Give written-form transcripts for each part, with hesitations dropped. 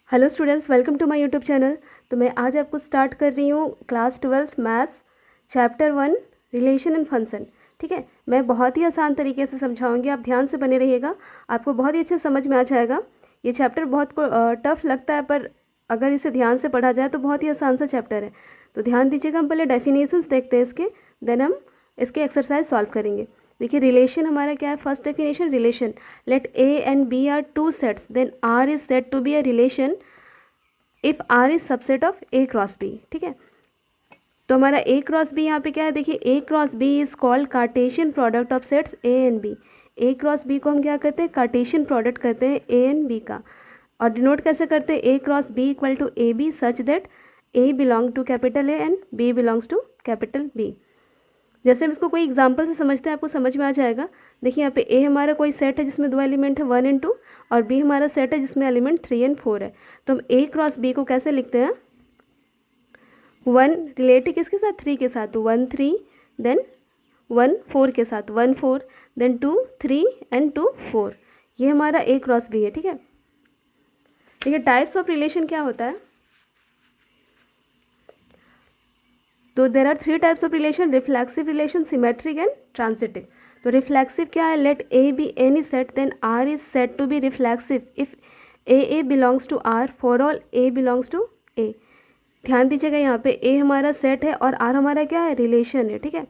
Hello students, welcome to my YouTube channel. तो मैं आज आपको स्टार्ट कर रही हूँ class 12 maths chapter 1 relation and function. ठीक है, मैं बहुत ही आसान तरीके से समझाऊंगी, आप ध्यान से बने रहिएगा, आपको बहुत ही अच्छे समझ में आ जाएगा। ये चैप्टर बहुत टफ लगता है, पर अगर इसे ध्यान से पढ़ा जाए तो बहुत ही आसान सा चैप्टर है। तो ध्यान दीजिएगा, हम पहले डेफिनेशंस देखते हैं इसके, देन हम इसके एक्सरसाइज सॉल्व करेंगे। देखिए, रिलेशन हमारा क्या है। First definition, relation, let A and B are two sets then R is said to be a relation if R is subset of A cross B. ठीक है, तो हमारा ए क्रॉस बी यहाँ पे क्या है, देखिए A cross B is called Cartesian product of sets A and B. A cross B को हम क्या कहते हैं, कार्टेशियन प्रोडक्ट कहते हैं ए एंड बी का। और डिनोट कैसे करते हैं, A cross B equal to A B such that A belong to capital A and B belongs to capital B. जैसे हम इसको कोई एग्जांपल से समझते हैं, आपको समझ में आ जाएगा। देखिए यहाँ पे ए हमारा कोई सेट है जिसमें दो एलिमेंट है 1 एंड 2, और बी हमारा सेट है जिसमें एलिमेंट 3 एंड 4 है। तो हम ए क्रॉस बी को कैसे लिखते हैं, 1 रिलेटिव किसके साथ, 3 के साथ, तो 1 3, देन 1 4 के साथ, 1 4, देन 2 3 एंड 2 4। ये हमारा ए क्रॉस बी है। ठीक है, देखिए टाइप्स ऑफ रिलेशन क्या होता है, तो there are 3 types of relation, reflexive relation, symmetric and transitive. तो रिफ्लेक्सिव क्या है, let A B any set then R is set to be reflexive if A belongs to R for all A belongs to A. ध्यान दीजिएगा, यहाँ पे ए हमारा set है और आर हमारा क्या है, रिलेशन है। ठीक है,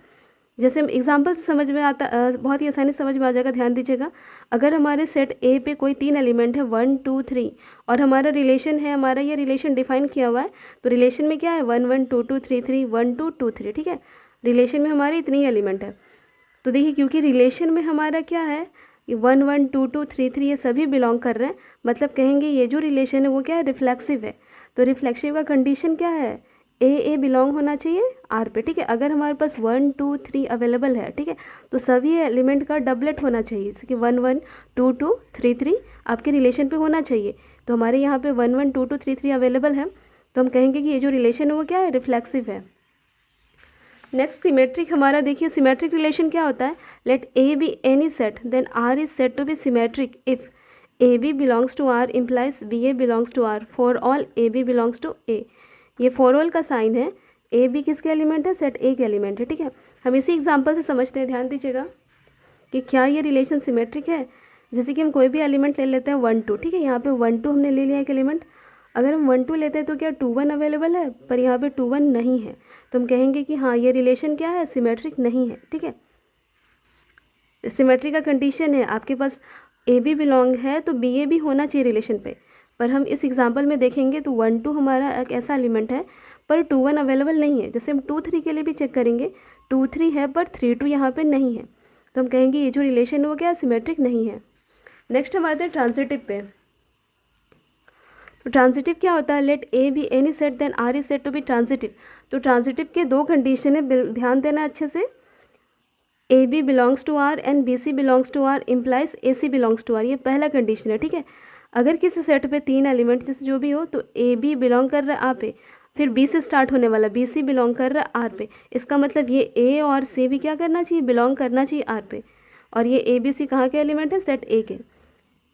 जैसे हम एग्जाम्पल से समझ में आता, बहुत ही आसानी से समझ में आ जाएगा। ध्यान दीजिएगा, अगर हमारे सेट ए पे कोई 3 एलिमेंट है 1 2 3, और हमारा रिलेशन है, हमारा ये रिलेशन डिफाइन किया हुआ है, तो रिलेशन में क्या है 1 1 2 2 3 3 1 2 2 3। ठीक है, रिलेशन में हमारे इतनी एलिमेंट है। तो देखिए, क्योंकि रिलेशन में हमारा क्या है, ये 1 1 2 2 3 3 ये सभी बिलोंग कर रहे हैं, मतलब कहेंगे ये जो रिलेशन है वो क्या है, रिफ्लेक्सिव है। तो रिफ्लेक्सिव का कंडीशन क्या है, ए बिलोंग होना चाहिए आर पे। ठीक है, अगर हमारे पास 1 2 3 अवेलेबल है, ठीक है, तो सभी एलिमेंट का डबलेट होना चाहिए, जैसे कि 1 1 2 2 3 3 आपके रिलेशन पे होना चाहिए। तो हमारे यहाँ पे 1 1 2 2 3 3 अवेलेबल है, तो हम कहेंगे कि ये जो रिलेशन है वो क्या है, रिफ्लेक्सिव है। नेक्स्ट सिमेट्रिक, हमारा देखिए सिमेट्रिक रिलेशन क्या होता है, let A B any set then R is set to be symmetric if A B belongs to R implies B A belongs to R for all A B belongs to A. ये for all का sign है, A B किसके element है, set A के element है। ठीक है, हम इसी एग्जांपल से समझते हैं। ध्यान दीजिएगा कि क्या ये रिलेशन सिमेट्रिक है। जैसे कि हम कोई भी एलिमेंट ले लेते हैं 1 2, ठीक है, यहाँ पे 1 2 हमने ले लिया एक एलिमेंट। अगर हम 1 2 लेते हैं तो क्या 2 1 अवेलेबल है, पर यहाँ पे 2 1 नहीं है, तो हम कहेंगे कि हाँ ये रिलेशन क्या है, सिमेट्रिक नहीं है। ठीक है, सिमेट्री का कंडीशन है, आपके पास ए बी बिलोंग है तो बी ए भी होना चाहिए रिलेशन पे। पर हम इस एग्जांपल में देखेंगे तो 1 2 हमारा एक ऐसा एलिमेंट है पर 2 1 अवेलेबल नहीं है। जैसे हम 2 3 के लिए भी चेक करेंगे, 2 3 है पर 3 2 यहाँ पे नहीं है, तो हम कहेंगे ये जो रिलेशन है वो क्या, सिमेट्रिक नहीं है। नेक्स्ट हम आते हैं ट्रांजिटिव पे। तो ट्रांजिटिव क्या होता है, let A B any set then R is set to be transitive. तो ट्रांजिटिव के दो कंडीशन है, ध्यान देना अच्छे से। A B belongs to R and B C belongs to R implies A C belongs to R, ये पहला कंडीशन है। ठीक है, अगर किसी सेट पे 3 एलिमेंट जैसे जो भी हो, तो ए बी बिलोंग कर रहा है आ पे, फिर बी से स्टार्ट होने वाला बी सी बिलोंग कर रहा है आर पे, इसका मतलब ये ए और सी भी क्या करना चाहिए, बिलोंग करना चाहिए आर पे। और ये ए बी सी कहाँ के एलिमेंट है, सेट ए के।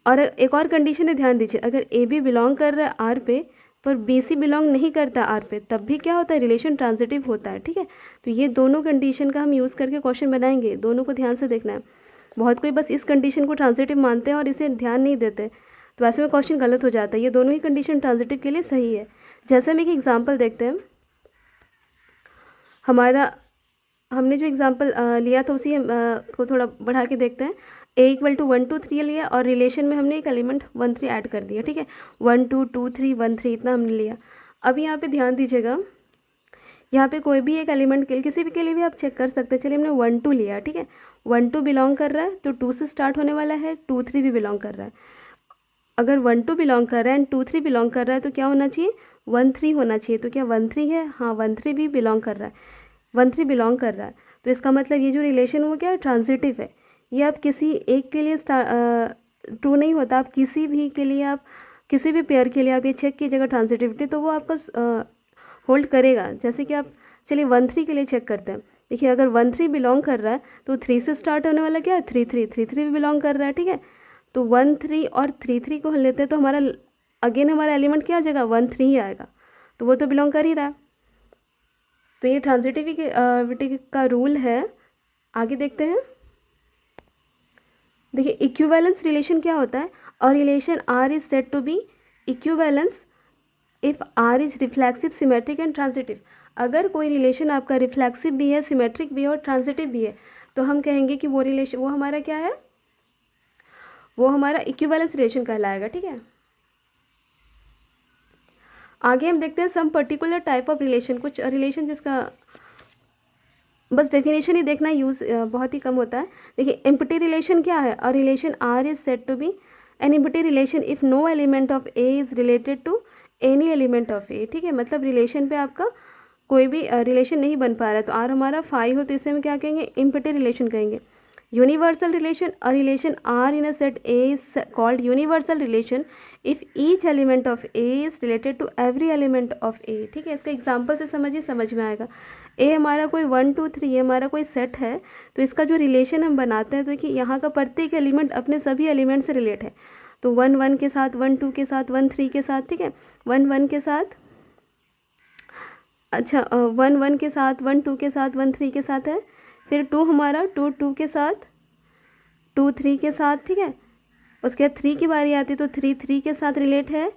और एक और कंडीशन है, ध्यान दीजिए, अगर ए बी बिलोंग कर रहा है आर पे पर बी सी बिलोंग नहीं करता आर पे, तब भी क्या होता है, रिलेशन ट्रांजिटिव होता है। ठीक है, तो ये दोनों कंडीशन का हम यूज़ करके क्वेश्चन बनाएंगे, दोनों को ध्यान से देखना है। बहुत कोई बस इस कंडीशन को ट्रांजिटिव मानते हैं और इसे ध्यान नहीं देते, तो ऐसे में क्वेश्चन गलत हो जाता है। ये दोनों ही कंडीशन ट्रांजिटिव के लिए सही है। जैसे हम एक एग्जाम्पल देखते हैं, हमारा हमने जो एग्जाम्पल लिया था उसी को थोड़ा बढ़ा के देखते हैं। ए इक्वल टू 1 2 3 लिया और रिलेशन में हमने एक एलिमेंट 1 3 ऐड कर दिया। ठीक है, 1 2 2 3 1 3 इतना हमने लिया। अब यहाँ पे ध्यान दीजिएगा, यहाँ पे कोई भी एक एलिमेंट के लिए, किसी भी के लिए भी आप चेक कर सकते हैं। चलिए हमने 1 2 लिया, ठीक है, 1 2 बिलोंग कर रहा है तो 2 से स्टार्ट होने वाला है, 2 3 भी बिलोंग कर रहा है। अगर 1 2 बिलोंग कर रहा है एंड 2 3 बिलोंग कर रहा है तो क्या होना चाहिए, 1 3 होना चाहिए। तो क्या 1 3 है, हाँ 1 3 भी बिलोंग कर रहा है, 1 3 बिलोंग कर रहा है। तो इसका मतलब ये जो रिलेशन वो क्या है, ट्रांजिटिव है। ये आप किसी एक के लिए ट्रू नहीं होता, आप किसी भी के लिए, आप किसी भी पेयर के लिए आप ये चेक कीजिएगा ट्रांजिटिविटी, तो वो आपका होल्ड करेगा। जैसे कि आप चलिए 1 3 के लिए चेक करते हैं। देखिए अगर 1 3 बिलोंग कर रहा है तो 3 से स्टार्ट होने वाला क्या है, 3 3 3 3 भी बिलोंग कर रहा है। ठीक है, तो 1 3 और 3 3 को हम लेते हैं तो हमारा अगेन हमारा एलिमेंट क्या आ जाएगा, 1 3 ही आएगा, तो वो तो बिलोंग कर ही रहा है। तो ये ट्रांजिटिविटी का रूल है। आगे देखते हैं। देखिए इक्विवेलेंस रिलेशन क्या होता है, और relation R is said to be equivalence if R is reflexive, symmetric and transitive. अगर कोई रिलेशन आपका रिफ्लेक्सिव भी है, सिमेट्रिक भी है और ट्रांजिटिव भी है, तो हम कहेंगे कि वो रिलेशन, वो हमारा क्या है, वो हमारा इक्विवेलेंस रिलेशन कहलाएगा। ठीक है, आगे हम देखते हैं some particular type of relation, कुछ रिलेशन जिसका बस डेफिनेशन ही देखना, यूज़ बहुत ही कम होता है। देखिए एम्प्टी रिलेशन क्या है, और relation R is said to be an empty relation if no element of A is related to any element of A. ठीक है, मतलब रिलेशन पे आपका कोई भी रिलेशन नहीं बन पा रहा है, तो आर हमारा 5 हो तो इसे हम क्या कहेंगे, एम्प्टी रिलेशन कहेंगे। Universal relation, a relation R in a set A is called universal relation if each element of A is related to every element of A। ठीक है, इसका एग्जांपल से समझिए, समझ में आएगा। A हमारा कोई 1 2 3 हमारा कोई सेट है, तो इसका जो रिलेशन हम बनाते हैं, तो देखिए यहाँ का प्रत्येक एलिमेंट अपने सभी एलिमेंट से रिलेट है। तो 1 1 के साथ, 1 2 के साथ, 1 3 के साथ, ठीक है, 1 1 के साथ, अच्छा 1 1 के साथ, 1 2 के साथ, 1 3 के साथ है। फिर 2 हमारा 2 2 के साथ, 2 3 के साथ, ठीक है। उसके बाद 3 की बारी आती है तो 3 3 के साथ रिलेट है,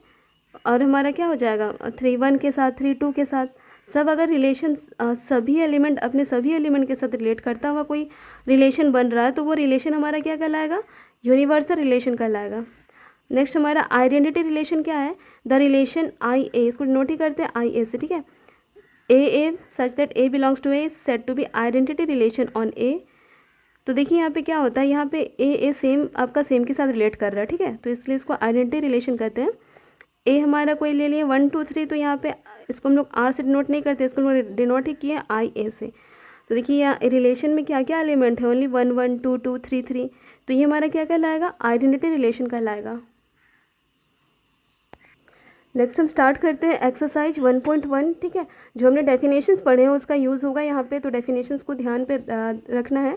और हमारा क्या हो जाएगा 3 1 के साथ, 3 2 के साथ। सब अगर रिलेशन सभी एलिमेंट अपने सभी एलिमेंट के साथ रिलेट करता हुआ कोई रिलेशन बन रहा है, तो वो रिलेशन हमारा क्या कहलाएगा, यूनिवर्सल रिलेशन कहलाएगा। नेक्स्ट हमारा आइडेंटिटी रिलेशन क्या है, द रिलेशन आई ए, इसको नोट ही करते हैं आई ए से। ठीक है, A such that A belongs to A said to be identity relation on A. तो देखिए यहाँ पे क्या होता है, यहाँ पे ए सेम आपका सेम के साथ रिलेट कर रहा है। ठीक है, तो इसलिए इसको आइडेंटिटी रिलेशन कहते हैं। ए हमारा कोई ले लिए 1 2 3, तो यहाँ पे इसको हम लोग आर से डिनोट नहीं करते, इसको हम लोग डिनोट ही किए आई ए से। तो देखिए यहाँ रिलेशन में क्या क्या एलिमेंट है, ओनली 1 1 2 2 3 3, तो ये हमारा क्या कहलाएगा, आइडेंटिटी रिलेशन कहलाएगा। नेक्स्ट हम स्टार्ट करते हैं एक्सरसाइज 1.1। ठीक है, जो हमने डेफिनेशंस पढ़े हैं उसका यूज़ होगा यहाँ पे, तो डेफिनेशंस को ध्यान पे रखना है।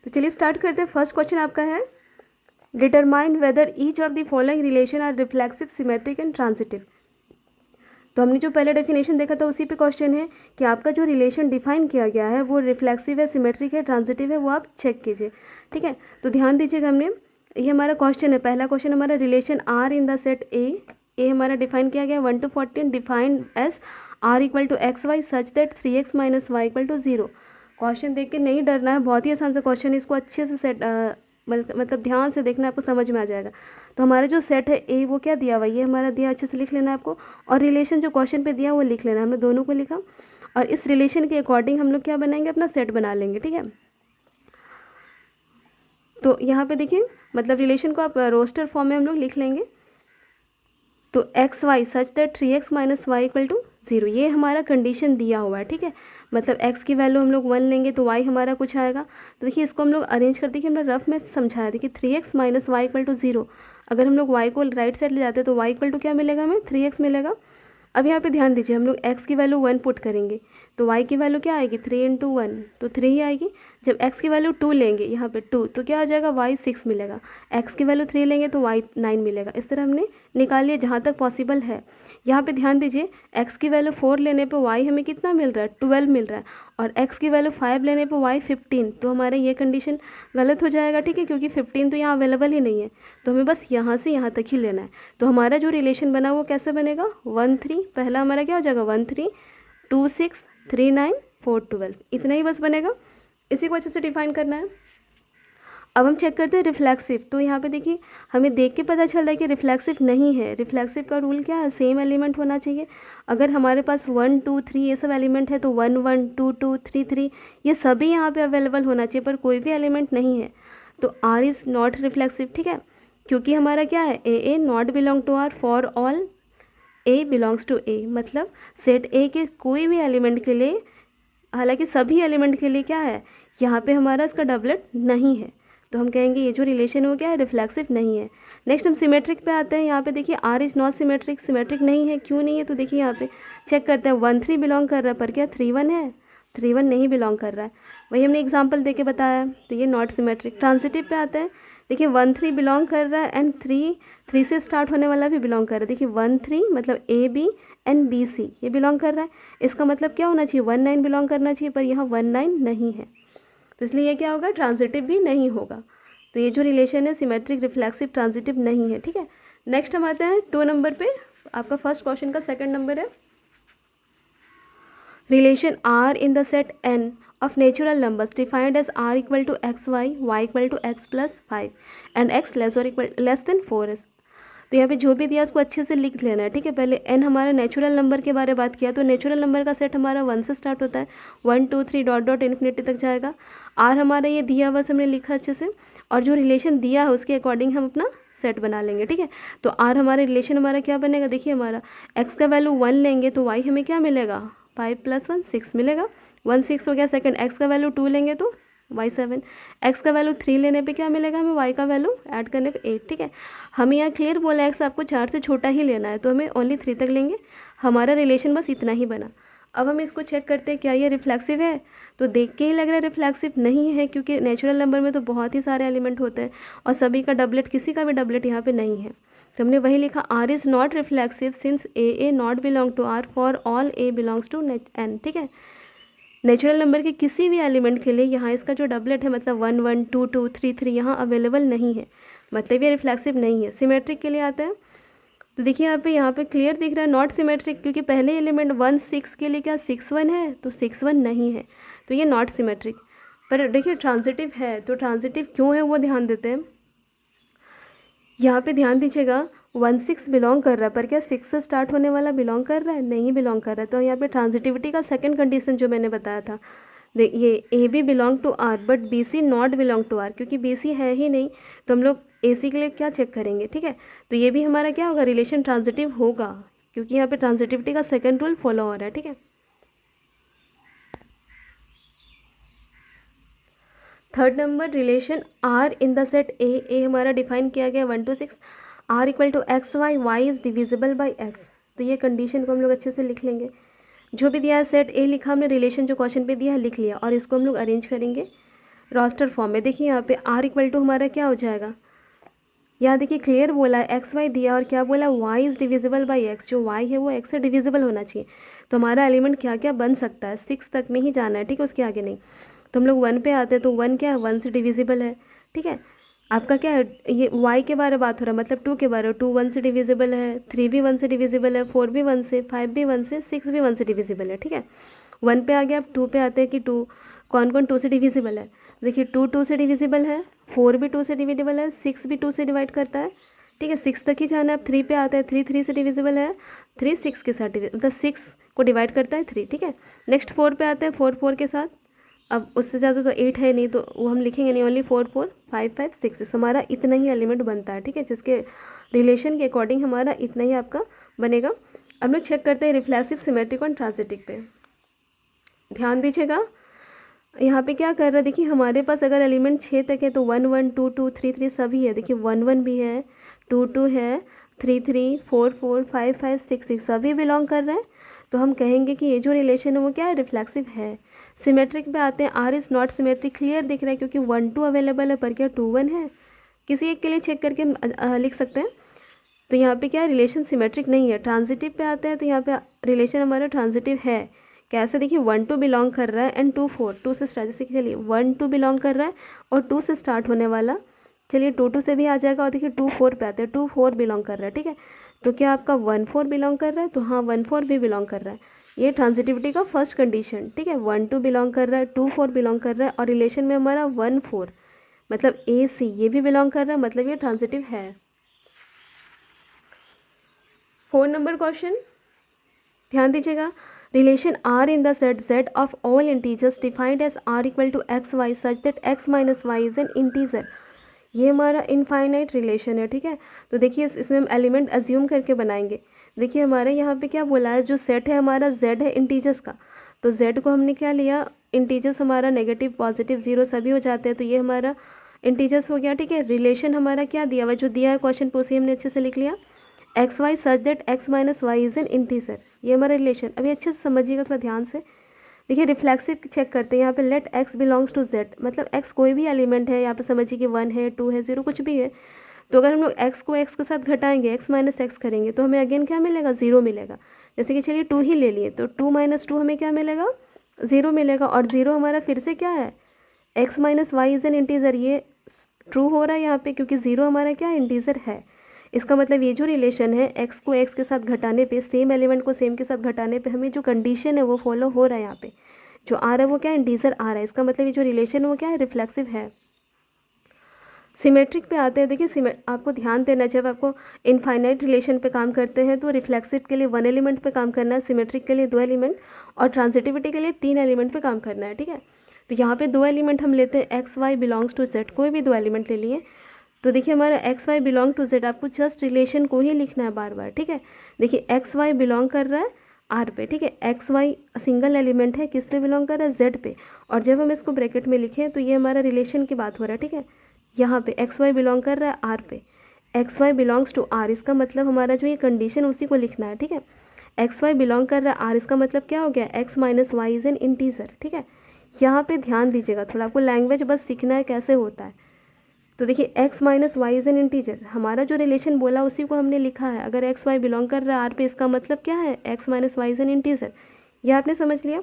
तो चलिए स्टार्ट करते हैं। फर्स्ट क्वेश्चन आपका है, determine whether each of the following relation are reflexive, symmetric and transitive. तो हमने जो पहले डेफिनेशन देखा था उसी पे क्वेश्चन है कि आपका जो रिलेशन डिफाइन किया गया है वो रिफ्लेक्सिव है, सिमेट्रिक है, ट्रांजिटिव है, वो आप चेक कीजिए। ठीक है, तो ध्यान दीजिएगा, हमने ये हमारा क्वेश्चन है, पहला क्वेश्चन हमारा relation R in the set A हमारा डिफाइन किया गया 1 to 14, defined as R equal to X Y such that 3x minus Y equal to 0। Question देख के नहीं डरना है, बहुत ही आसान सा क्वेश्चन है, इसको अच्छे से सेट मतलब ध्यान से देखना है, आपको समझ में आ जाएगा। तो हमारा जो सेट है ए वो क्या दिया हुआ, ये हमारा दिया, अच्छे से लिख लेना है आपको, और रिलेशन जो क्वेश्चन पे दिया वो लिख लेना। हमने दोनों को लिखा, और इस रिलेशन के अकॉर्डिंग हम लोग क्या बनाएंगे, अपना सेट बना लेंगे। ठीक है, तो यहाँ पे देखिए मतलब रिलेशन को आप रोस्टर फॉर्म में हम लोग लिख लेंगे। तो X Y such that 3x minus Y equal to 0, ये हमारा कंडीशन दिया हुआ है। ठीक है, मतलब x की वैल्यू हम लोग 1 लेंगे तो y हमारा कुछ आएगा। तो देखिए इसको हम लोग अरेंज कर देखिए, हमने रफ में समझाया, देखिए 3x minus Y equal to 0, अगर हम लोग y को राइट साइड ले जाते हैं तो y इक्वल टू क्या मिलेगा, हमें 3x मिलेगा। अब यहाँ पे ध्यान दीजिए, हम लोग x की वैल्यू 1 पुट करेंगे तो y की वैल्यू क्या आएगी, 3 इंटू 1 तो 3 ही आएगी। जब x की वैल्यू 2 लेंगे यहाँ पे 2, तो क्या आ जाएगा, y 6 मिलेगा। x की वैल्यू 3 लेंगे तो y 9 मिलेगा। इस तरह हमने निकाल लिया जहाँ तक पॉसिबल है। यहाँ पे ध्यान दीजिए, x की वैल्यू 4 लेने पे y हमें कितना मिल रहा है, 12 मिल रहा है, और x की वैल्यू 5 लेने पे y 15, तो हमारे ये कंडीशन गलत हो जाएगा। ठीक है, क्योंकि 15 तो यहाँ अवेलेबल ही नहीं है, तो हमें बस यहाँ से यहाँ तक ही लेना है। तो हमारा जो रिलेशन बना वो कैसे बनेगा, 1 3, पहला हमारा क्या हो जाएगा 1 3 2 6 3 9 4 12, इतना ही बस बनेगा। इसी को अच्छे से डिफाइन करना है। अब हम चेक करते हैं रिफ्लेक्सिव। तो यहाँ पे देखिए हमें देख के पता चल रहा है कि रिफ्लेक्सिव नहीं है। रिफ्लेक्सिव का रूल क्या है, सेम एलिमेंट होना चाहिए। अगर हमारे पास 1 2 3 ये सब एलिमेंट है तो 1 1 2 2 3 3 ये सभी यहाँ पे अवेलेबल होना चाहिए, पर कोई भी एलिमेंट नहीं है, तो आर इज़ नॉट रिफ्लेक्सिव। ठीक है, क्योंकि हमारा क्या है, A not belong to R for all A belongs to A, मतलब सेट ए के कोई भी एलिमेंट के लिए, हालांकि सभी एलिमेंट के लिए क्या है, यहाँ पे हमारा इसका डबलेट नहीं है, तो हम कहेंगे ये जो रिलेशन हो गया है रिफ्लेक्सिव नहीं है। नेक्स्ट हम सिमेट्रिक पे आते हैं। यहाँ पे देखिए R is not symmetric, symmetric नहीं है, क्यों नहीं है, तो देखिए यहाँ पे चेक करते हैं 1 3 बिलोंग कर रहा है, पर क्या 3 1 है, 3 1 नहीं बिलोंग कर रहा है, वही हमने एग्जाम्पल दे के बताया, तो ये नॉट सिमेट्रिक। ट्रांजिटिव पे आते हैं, देखिए 1 3 बिलोंग कर रहा है एंड 3 से स्टार्ट होने वाला भी बिलोंग कर रहा है। देखिए 1 3 मतलब A B and B C ये बिलोंग कर रहा है। इसका मतलब क्या होना चाहिए 1 9 बिलोंग करना चाहिए, पर यहाँ 1 9 नहीं है, तो इसलिए ये क्या होगा ट्रांजिटिव भी नहीं होगा। तो ये जो रिलेशन है सिमेट्रिक रिफ्लेक्सिव ट्रांजिटिव नहीं है। ठीक है, नेक्स्ट हम आते हैं 2 नंबर पे। आपका फर्स्ट क्वेश्चन का सेकंड नंबर है relation R in the set N of natural numbers defined as r equal to xy, y equal to x plus 5 and x less than 4s। तो यहाँ पे जो भी दिया उसको अच्छे से लिख लेना है। ठीक है, पहले n हमारा नेचुरल नंबर के बारे में बात किया, तो नेचुरल नंबर का सेट हमारा 1 से स्टार्ट होता है, 1 2 3 डॉट डॉट इन्फिनिटी तक जाएगा। r हमारा ये दिया बस हमने लिखा अच्छे से, और जो रिलेशन दिया है उसके अकॉर्डिंग हम अपना सेट बना लेंगे। ठीक है, तो r हमारा रिलेशन हमारा क्या बनेगा, देखिए हमारा x का वैल्यू 1 लेंगे तो y हमें क्या मिलेगा 5 + 1 6 मिलेगा, 1 6 हो गया। सेकंड x का वैल्यू 2 लेंगे तो y 7, x का वैल्यू 3 लेने पे क्या मिलेगा हमें y का वैल्यू ऐड करने पे 8। ठीक है, हमें यहाँ क्लियर बोला x आपको 4 से छोटा ही लेना है, तो हमें ओनली 3 तक लेंगे। हमारा रिलेशन बस इतना ही बना। अब हम इसको चेक करते हैं क्या ये रिफ्लेक्सिव है, तो देख के ही लग रहा है रिफ्लेक्सिव नहीं है, क्योंकि नेचुरल नंबर में तो बहुत ही सारे एलिमेंट होते हैं और सभी का डबलेट, किसी का भी डबलेट यहाँ पे नहीं है। तो हमने वही लिखा r is not reflexive since a not belong to r for all a belongs to n। ठीक है, नेचुरल नंबर के किसी भी एलिमेंट के लिए यहाँ इसका जो डबलेट है मतलब 1 1 2 2 3 3 यहाँ अवेलेबल नहीं है, मतलब ये रिफ्लेक्सिव नहीं है। सिमेट्रिक के लिए आता है, तो देखिए यहाँ पे क्लियर दिख रहा है नॉट सिमेट्रिक, क्योंकि पहले एलिमेंट 1 6 के लिए क्या 6 1 है, तो 6 1 नहीं है, तो ये नॉट सिमेट्रिक। पर देखिए ट्रांजिटिव है, तो ट्रांजिटिव क्यों है वो ध्यान देते हैं। यहाँ पे ध्यान दीजिएगा 1 6 बिलोंग कर रहा है, पर क्या 6 से स्टार्ट होने वाला बिलोंग कर रहा है, नहीं बिलोंग कर रहा है। तो यहाँ पे ट्रांजिटिविटी का सेकंड कंडीशन जो मैंने बताया था, ये A B belong to R but B C not belong to R, क्योंकि बी सी है ही नहीं, तो हम लोग ए सी के लिए क्या चेक करेंगे। ठीक है, तो ये भी हमारा क्या होगा रिलेशन ट्रांजिटिव होगा, क्योंकि यहाँ पे ट्रांजिटिविटी का सेकंड रूल फॉलो हो रहा है। ठीक है, third number relation R in the set A हमारा डिफाइन किया गया 1 to 6, R equal to X Y, Y is divisible by X. तो ये कंडीशन को हम लोग अच्छे से लिख लेंगे। जो भी दिया है सेट ए लिखा हमने, रिलेशन जो क्वेश्चन पे दिया है लिख लिया, और इसको हम लोग अरेंज करेंगे रोस्टर फॉर्म में। देखिए यहाँ पे आर इक्वल टू हमारा क्या हो जाएगा, यहाँ देखिए क्लियर बोला है एक्स वाई दिया और क्या बोला Y is divisible by X, जो वाई है वो एक्स से डिविजिबल होना चाहिए। तो हमारा एलिमेंट क्या क्या बन सकता है, 6 तक में ही जाना है। ठीक है, उसके आगे नहीं। तो हम लोग 1 पे आते हैं, तो 1 क्या है 1 से डिविजिबल है। ठीक है, आपका क्या है ये y के बारे में बात हो रहा है, मतलब 2 के बारे में, 2 1 से डिविजिबल है, 3 भी 1 से डिविजिबल है, 4 भी 1 से, 5 भी 1 से, 6 भी 1 से डिविजिबल है। ठीक है, 1 पे आ गया। अब 2 पे आते हैं कि 2 कौन कौन 2 से डिविजिबल है। देखिए 2 2 से डिविजिबल है, 4 भी 2 से डिविजिबल है, 6 भी 2 से डिवाइड करता है। ठीक है, 6 तक ही जाना है। अब 3 पे आता है, 3 3 से डिविजिबल है, 3 6 के साथ मतलब 6 को डिवाइड करता है 3। ठीक है, नेक्स्ट 4 पे आते हैं, 4 4 के साथ, अब उससे ज़्यादा तो 8 है नहीं, तो वो हम लिखेंगे नहीं, ओनली 4 4 5 5 6 6 हमारा इतना ही एलिमेंट बनता है। ठीक है, जिसके रिलेशन के अकॉर्डिंग हमारा इतना ही आपका बनेगा। अब लोग चेक करते हैं रिफ्लेक्सिव सिमेट्रिक और ट्रांजिटिव पे। ध्यान दीजिएगा यहाँ पे क्या कर रहा है, देखिए हमारे पास अगर एलिमेंट 6 तक है तो 1 1 2 2 3 3 सभी है। देखिए 1 1 भी है, 2 2 है, 3 3 4 4 5 5 6 6 सभी बिलोंग कर रहे हैं। तो हम कहेंगे कि ये जो रिलेशन है वो क्या है रिफ्लेक्सिव है। सिमेट्रिक पे आते हैं, R is not symmetric, clear दिख रहा है क्योंकि 1 2 अवेलेबल है, पर क्या 2 1 है। किसी एक के लिए चेक करके हम लिख सकते हैं। तो यहाँ पे क्या रिलेशन सिमेट्रिक नहीं है। ट्रांजिटिव पे आते हैं, तो यहाँ पे रिलेशन हमारा ट्रांजिटिव है। कैसे, देखिए 1 2 बिलोंग कर रहा है एंड 2 4, 2 से स्टार्ट, जैसे कि चलिए 1 2 बिलोंग कर रहा है और 2 से स्टार्ट होने वाला, चलिए 2 2 से भी आ जाएगा। और देखिए 2 4 पे आते हैं, 2 4 बिलोंग कर रहा है। ठीक है, तो क्या आपका 1 4 बिलोंग कर रहा है, तो हाँ 1 4 भी बिलोंग कर रहा है। ये ट्रांजिटिविटी का फर्स्ट कंडीशन। ठीक है, 1 2 बिलोंग कर रहा है, 2 4 बिलोंग कर रहा है, और रिलेशन में हमारा 1 4 मतलब ए सी ये भी बिलोंग कर रहा है, मतलब ये ट्रांजिटिव है। 4 नंबर क्वेश्चन ध्यान दीजिएगा, relation R in the set z of all integers defined as r equal to X Y such that x minus Y is an integer. ये हमारा इनफाइनाइट रिलेशन है। ठीक है, तो देखिए इसमें हम एलिमेंट अज्यूम करके बनाएंगे। देखिए हमारे यहाँ पे क्या बोला है, जो सेट है हमारा z है इंटीजर्स का, तो z को हमने क्या लिया, इंटीजर्स हमारा नेगेटिव पॉजिटिव जीरो सभी हो जाते हैं, तो ये हमारा इंटीजर्स हो गया। ठीक है, रिलेशन हमारा क्या दिया हुआ, जो दिया है क्वेश्चन पे उसे हमने अच्छे से लिख लिया, X Y such that X minus Y is an integer. ये हमारा रिलेशन। अभी अच्छे से समझिएगा थोड़ा ध्यान से। देखिए रिफ्लेक्सिव चेक करते हैं यहाँ पे, let x belongs to z, मतलब x कोई भी एलिमेंट है, यहाँ पे समझिए कि 1 है 2 है 0 कुछ भी है। तो अगर हम लोग x को x के साथ घटाएंगे, x माइनस एक्स करेंगे तो हमें अगेन क्या मिलेगा, 0 मिलेगा। जैसे कि चलिए 2 ही ले लिए तो 2 माइनस 2 हमें क्या मिलेगा, 0 मिलेगा। और 0 हमारा फिर से क्या है, x minus Y is an integer, ये ट्रू हो रहा है यहाँ पे क्योंकि 0 हमारा क्या इंटीजर है। इसका मतलब ये जो रिलेशन है x को x के साथ घटाने पे, सेम एलिमेंट को सेम के साथ घटाने पे हमें जो कंडीशन है वो फॉलो हो रहा है। यहाँ पे जो आ रहा है वो क्या इंटीजर आ रहा है, इसका मतलब ये जो रिलेशन है वो क्या है, रिफ्लेक्सिव है। सिमेट्रिक पे आते हैं। देखिए आपको ध्यान देना, जब आपको इनफाइनाइट रिलेशन पे काम करते हैं तो रिफ्लेक्सिव के लिए 1 एलिमेंट पे काम करना है, सिमेट्रिक के लिए 2 एलिमेंट और ट्रांजिटिविटी के लिए 3 एलिमेंट पे काम करना है, ठीक है। तो यहाँ पे 2 एलिमेंट हम लेते हैं, X Y belongs to Z, कोई भी 2 एलिमेंट ले लिए। तो देखिए हमारा X Y belong to Z, आपको जस्ट रिलेशन को ही लिखना है बार बार, ठीक है। देखिए एक्स वाई बिलोंग कर रहा है आर पे, ठीक है। एक्स वाई सिंगल एलिमेंट है, किस पे बिलोंग कर रहा है, जेड पे। और जब हम इसको ब्रैकेट में लिखें तो ये हमारा रिलेशन की बात हो रहा है, ठीक है। यहाँ पे एक्स वाई बिलोंग कर रहा है आर पे, X Y belongs to R, इसका मतलब हमारा जो ये कंडीशन उसी को लिखना है, ठीक है। एक्स वाई बिलोंग कर रहा है आर, इसका मतलब क्या हो गया, X minus Y is an integer, ठीक है। यहाँ पे ध्यान दीजिएगा थोड़ा, आपको लैंग्वेज बस सीखना है कैसे होता है। तो देखिए x minus Y is an integer, हमारा जो रिलेशन बोला उसी को हमने लिखा है। अगर एक्स वाई बिलोंग कर रहा है आर पे, इसका मतलब क्या है, x minus Y is an integer, यह आपने समझ लिया।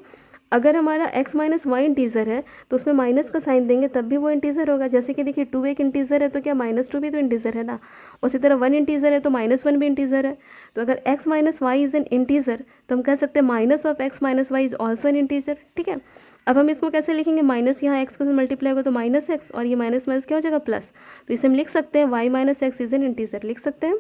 अगर हमारा x माइनस वाई इंटीजर है तो उसमें माइनस का साइन देंगे तब भी वो इंटीजर होगा। जैसे कि देखिए 2 एक इंटीजर है तो क्या -2 भी तो इंटीजर है ना। उसी तरह 1 इंटीजर है तो -1 भी इंटीजर है। तो अगर x minus Y is an integer तो हम कह सकते हैं minus of x minus Y is also an integer, ठीक है। अब हम इसको कैसे लिखेंगे, माइनस यहाँ एक्स के साथ मल्टीप्लाई होगा तो माइनस एक्स, और ये माइनस माइनस क्या हो जाएगा, प्लस। तो इसे हम लिख सकते हैं Y minus X is an integer, लिख सकते हैं।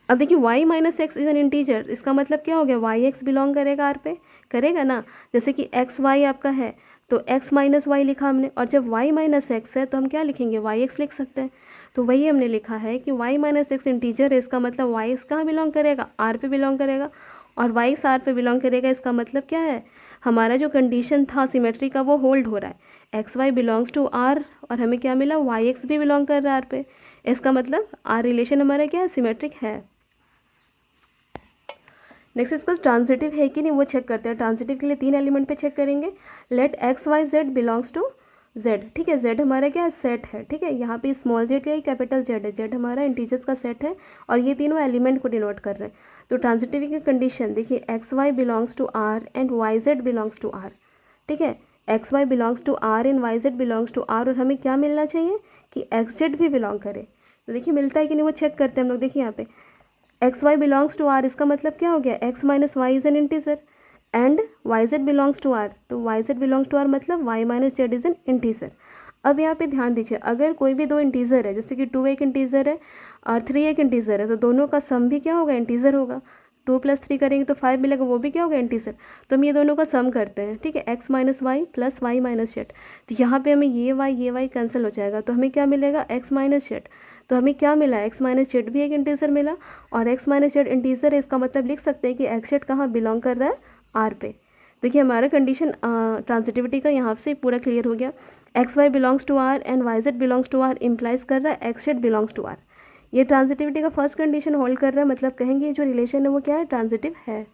अब देखिए Y minus X is an integer, इसका मतलब क्या हो गया, वाई एक्स बिलोंग करेगा आर पे, करेगा ना। जैसे कि एक्स वाई आपका है तो एक्स माइनस वाई लिखा हमने, और जब वाई माइनस एक्स है तो हम क्या लिखेंगे, वाई एक्स लिख सकते हैं। तो वही हमने लिखा है कि वाई माइनस एक्स इंटीजर है, इसका मतलब वाई एक्स कहाँ बिलोंग करेगा, आर पे बिलोंग करेगा, और वाई एक्स आर पे बिलोंग करेगा। इसका मतलब क्या है, हमारा जो कंडीशन था सिमेट्री का वो होल्ड हो रहा है, X Y belongs to R, और हमें क्या मिला, वाई एक्स भी बिलोंग कर रहा है आर पे। इसका मतलब आर रिलेशन हमारा क्या है, सिमेट्रिक है। नेक्स्ट इसका ट्रांजिटिव है कि नहीं वो चेक करते हैं। ट्रांजिटिव के लिए 3 एलिमेंट पे चेक करेंगे। Let X Y Z belongs to Z, ठीक है। जेड हमारा क्या है, सेट है, ठीक है। यहाँ पे स्मॉल जेड या कैपिटल जेड है, जेड हमारा इंटीजर्स का सेट है और ये तीनों एलिमेंट को डिनोट कर रहे हैं। तो ट्रांजिटिव की कंडीशन देखिए, X Y belongs to R and Y Z belongs to R, ठीक है। X Y belongs to R and Y Z belongs to R, और हमें क्या मिलना चाहिए कि एक्स जेड भी बिलोंग करे। तो देखिए मिलता है कि नहीं वो चेक करते हैं हम लोग। देखिए यहाँ पे X Y belongs to R, इसका मतलब क्या हो गया, X minus Y is an integer, and Y Z belongs to R, तो Y Z belongs to R मतलब Y minus Z is an integer. अब यहाँ पे ध्यान दीजिए, अगर कोई भी 2 इंटीजर है, जैसे कि 2 एक इंटीजर है और 3 एक इंटीजर है, तो दोनों का सम भी क्या होगा, इंटीजर होगा। 2 + 3 करेंगे तो 5 मिलेगा, वो भी क्या होगा, इंटीजर। तो हम ये दोनों का सम करते हैं, ठीक है, X minus Y plus Y minus Z. तो यहाँ पे हमें ये वाई कैंसिल हो जाएगा, तो हमें क्या मिलेगा, एक्स माइनस जेड। तो हमें क्या मिला, एक्स माइनस जेड भी एक इंटीजर मिला, और एक्स माइनस जेड इंटीजर है, इसका मतलब लिख सकते हैं कि एक्स जेड कहाँ बिलोंग कर रहा है, आर पे। देखिए हमारा कंडीशन ट्रांजिटिविटी का यहाँ से पूरा क्लियर हो गया। X Y belongs to R and Y Z belongs to R implies कर रहा है X Z belongs to R. ये ट्रांजिटिविटी का फर्स्ट कंडीशन होल्ड कर रहा है, मतलब कहेंगे जो रिलेशन है वो क्या है, ट्रांजिटिव है।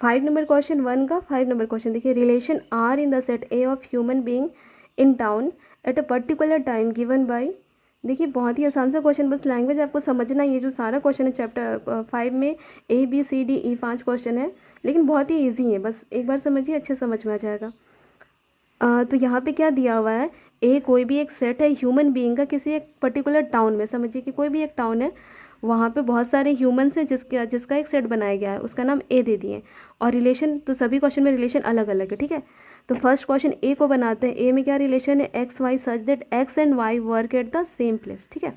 5 नंबर क्वेश्चन 1 का 5 नंबर क्वेश्चन देखिए, relation R in the set A of human being in town at a particular time given by. देखिए बहुत ही आसान सा क्वेश्चन, बस लैंग्वेज आपको समझना। ये जो सारा क्वेश्चन है चैप्टर 5 में ABCDE 5 क्वेश्चन है, लेकिन बहुत ही ईजी है, बस एक बार समझिए अच्छे समझ में आ जाएगा। तो यहाँ पे क्या दिया हुआ है, ए कोई भी एक सेट है ह्यूमन बीइंग का किसी एक पर्टिकुलर टाउन में। समझिए कि कोई भी एक टाउन है, वहाँ पे बहुत सारे ह्यूमंस हैं जिसका एक सेट बनाया गया है, उसका नाम ए दे दिए। और रिलेशन तो सभी क्वेश्चन में रिलेशन अलग अलग है, ठीक है। तो फर्स्ट क्वेश्चन ए को बनाते हैं। ए में क्या रिलेशन है, X Y such that X and Y work at the same place, ठीक है।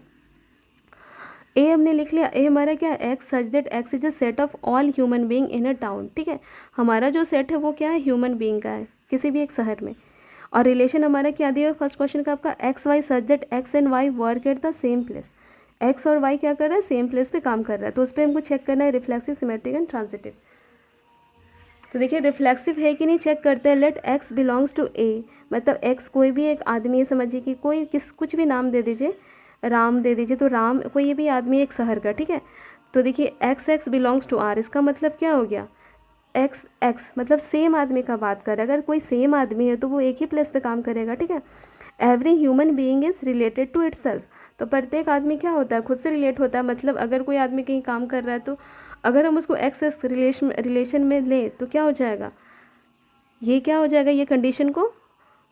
ए हमने लिख लिया, ए हमारा क्या है, x such that X is a set of all human being in a town, ठीक है। हमारा जो सेट है वो क्या है, ह्यूमन बीइंग का है किसी भी एक शहर में। और रिलेशन हमारा क्या दिया है फर्स्ट क्वेश्चन का आपका, X Y such that X and Y work at the same place. X और वाई क्या कर रहा है, सेम प्लेस पे काम कर रहा है, तो उस पर हमको चेक करना है रिफ्लेक्सिव, सिमेट्रिक एंड ट्रांजिटिव। तो देखिए रिफ्लेक्सिव है कि नहीं चेक करते हैं। Late X belongs to A, मतलब एक्स कोई भी एक आदमी है, समझिए कि कोई कुछ भी नाम दे दीजिए, राम दे दीजिए, तो राम कोई भी आदमी एक शहर का, ठीक है। तो देखिए एक्स बिलोंग्स टू आर, इसका मतलब क्या हो गया, एक्स एक्स मतलब सेम आदमी का बात कर रहे हैं। अगर कोई सेम आदमी है तो वो एक ही प्लेस पे काम करेगा, ठीक है। Every human being is related to itself, तो प्रत्येक आदमी क्या होता है, खुद से रिलेट होता है। मतलब अगर कोई आदमी कहीं काम कर रहा है तो अगर हम उसको एक्स एक्स रिलेशन में लें तो क्या हो जाएगा, ये क्या हो जाएगा, ये कंडीशन को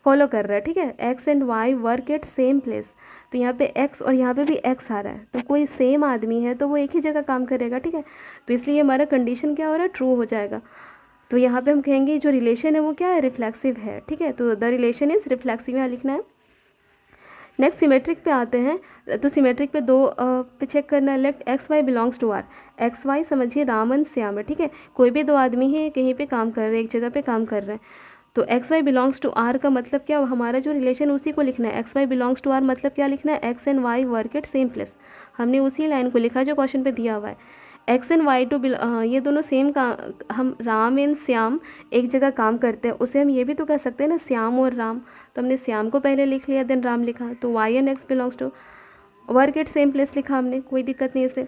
फॉलो कर रहा है, ठीक है। X and Y work at same place, तो यहाँ पे एक्स और यहाँ पे भी एक्स आ रहा है, तो कोई सेम आदमी है तो वो एक ही जगह काम करेगा, ठीक है। तो इसलिए हमारा कंडीशन क्या हो रहा है, ट्रू हो जाएगा। तो यहाँ पे हम कहेंगे जो रिलेशन है वो क्या है, रिफ्लेक्सिव है, ठीक है। तो द रिलेशन इज रिफ्लेक्सिव यहाँ लिखना है। नेक्स्ट सिमेट्रिक पे आते हैं। तो सिमेट्रिक पे दो पे चेक करना है। Let X Y belongs to R, X Y समझिए रामन श्याम है, ठीक है। कोई भी दो आदमी है कहीं पे काम कर रहे हैं, एक जगह पे काम कर रहे हैं, तो X Y belongs to R का मतलब क्या, हमारा जो रिलेशन उसी को लिखना है। X Y belongs to R मतलब क्या लिखना है, X and Y work at same place, हमने उसी लाइन को लिखा जो क्वेश्चन पे दिया हुआ है। एक्स एंड वाई टू ये दोनों सेम का, हम राम एंड श्याम एक जगह काम करते हैं, उसे हम ये भी तो कह सकते हैं ना, श्याम और राम। तो हमने श्याम को पहले लिख लिया, देन राम लिखा, तो Y and X belongs to work at same place लिखा हमने, कोई दिक्कत नहीं इससे।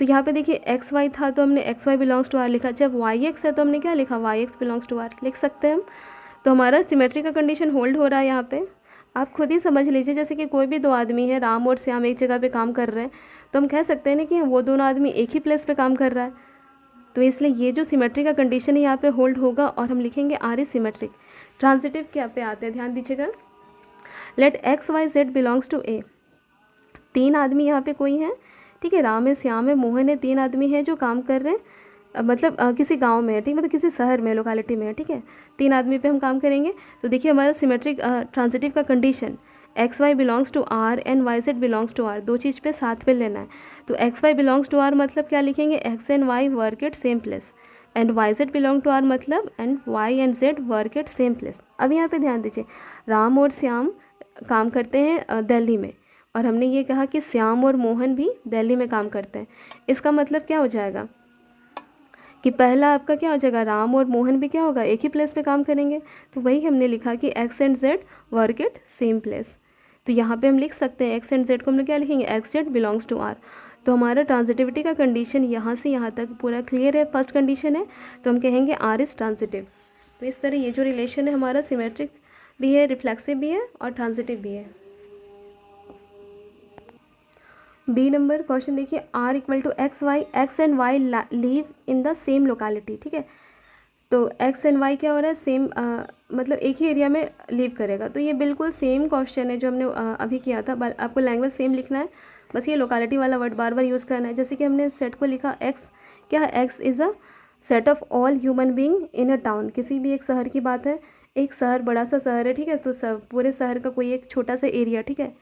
तो यहाँ पे देखिए एक्स वाई था तो हमने X Y belongs to R लिखा, जब वाई एक्स है तो हमने क्या लिखा, Y X belongs to R लिख सकते हैं हम। तो हमारा सिमेट्री का कंडीशन होल्ड हो रहा है यहाँ पे, आप खुद ही समझ लीजिए। जैसे कि कोई भी दो आदमी है, राम और श्याम एक जगह पे काम कर रहे हैं, तो हम कह सकते हैं ना कि वो दोनों आदमी एक ही प्लेस पे काम कर रहा है। तो इसलिए ये जो सिमेट्री का कंडीशन है यहाँ पे होल्ड होगा और हम लिखेंगे आर इज सिमेट्रिक। ट्रांजिटिव क्या पे आते हैं, ध्यान दीजिएगा। Let X Y Z belongs to A, तीन आदमी यहाँ पे कोई हैं, ठीक है, राम है, श्याम है, मोहन है, तीन आदमी हैं जो काम कर रहे हैं, मतलब किसी गांव में है, ठीक, मतलब किसी शहर में, लोकेलिटी में है, ठीक है। तीन आदमी पे हम काम करेंगे। तो देखिए हमारा सिमेट्रिक ट्रांजिटिव का condition, X Y belongs to R and Y Z belongs to R, दो चीज़ पे साथ में लेना है। तो X Y belongs to R मतलब क्या लिखेंगे, X and Y work at same place, and Y Z belong to R मतलब and Y and Z work at same place. अब यहाँ पे ध्यान दीजिए, राम और श्याम काम करते हैं दिल्ली में, और हमने ये कहा कि श्याम और मोहन भी दिल्ली में काम करते हैं। इसका मतलब क्या हो जाएगा कि पहला आपका क्या हो जाएगा, राम और मोहन भी क्या होगा, एक ही प्लेस पे काम करेंगे। तो वही हमने लिखा कि x and Z work at same place. तो यहाँ पे हम लिख सकते हैं एक्स एंड जेड को हम लोग क्या लिखेंगे, X Z belongs to R. तो हमारा ट्रांजिटिविटी का कंडीशन यहाँ से यहाँ तक पूरा क्लियर है। फर्स्ट कंडीशन है तो हम कहेंगे आर इज ट्रांजिटिव। तो इस तरह ये जो रिलेशन है हमारा सिमेट्रिक भी है, रिफ्लेक्सिव भी है और ट्रांजिटिव भी है। बी नंबर क्वेश्चन देखिए, R equal to X Y, X and Y live in the same locality, ठीक है। तो एक्स एंड वाई क्या हो रहा है, सेम मतलब एक ही एरिया में लिव करेगा। तो ये बिल्कुल सेम क्वेश्चन है जो हमने अभी किया था, आपको लैंग्वेज सेम लिखना है, बस ये लोकेलिटी वाला वर्ड बार बार यूज़ करना है। जैसे कि हमने सेट को लिखा, एक्स क्या है, X is a set of all human being in a town, किसी भी एक शहर की बात है, एक शहर बड़ा सा शहर है, ठीक है। तो सब पूरे शहर का कोई एक छोटा सा एरिया, ठीक है,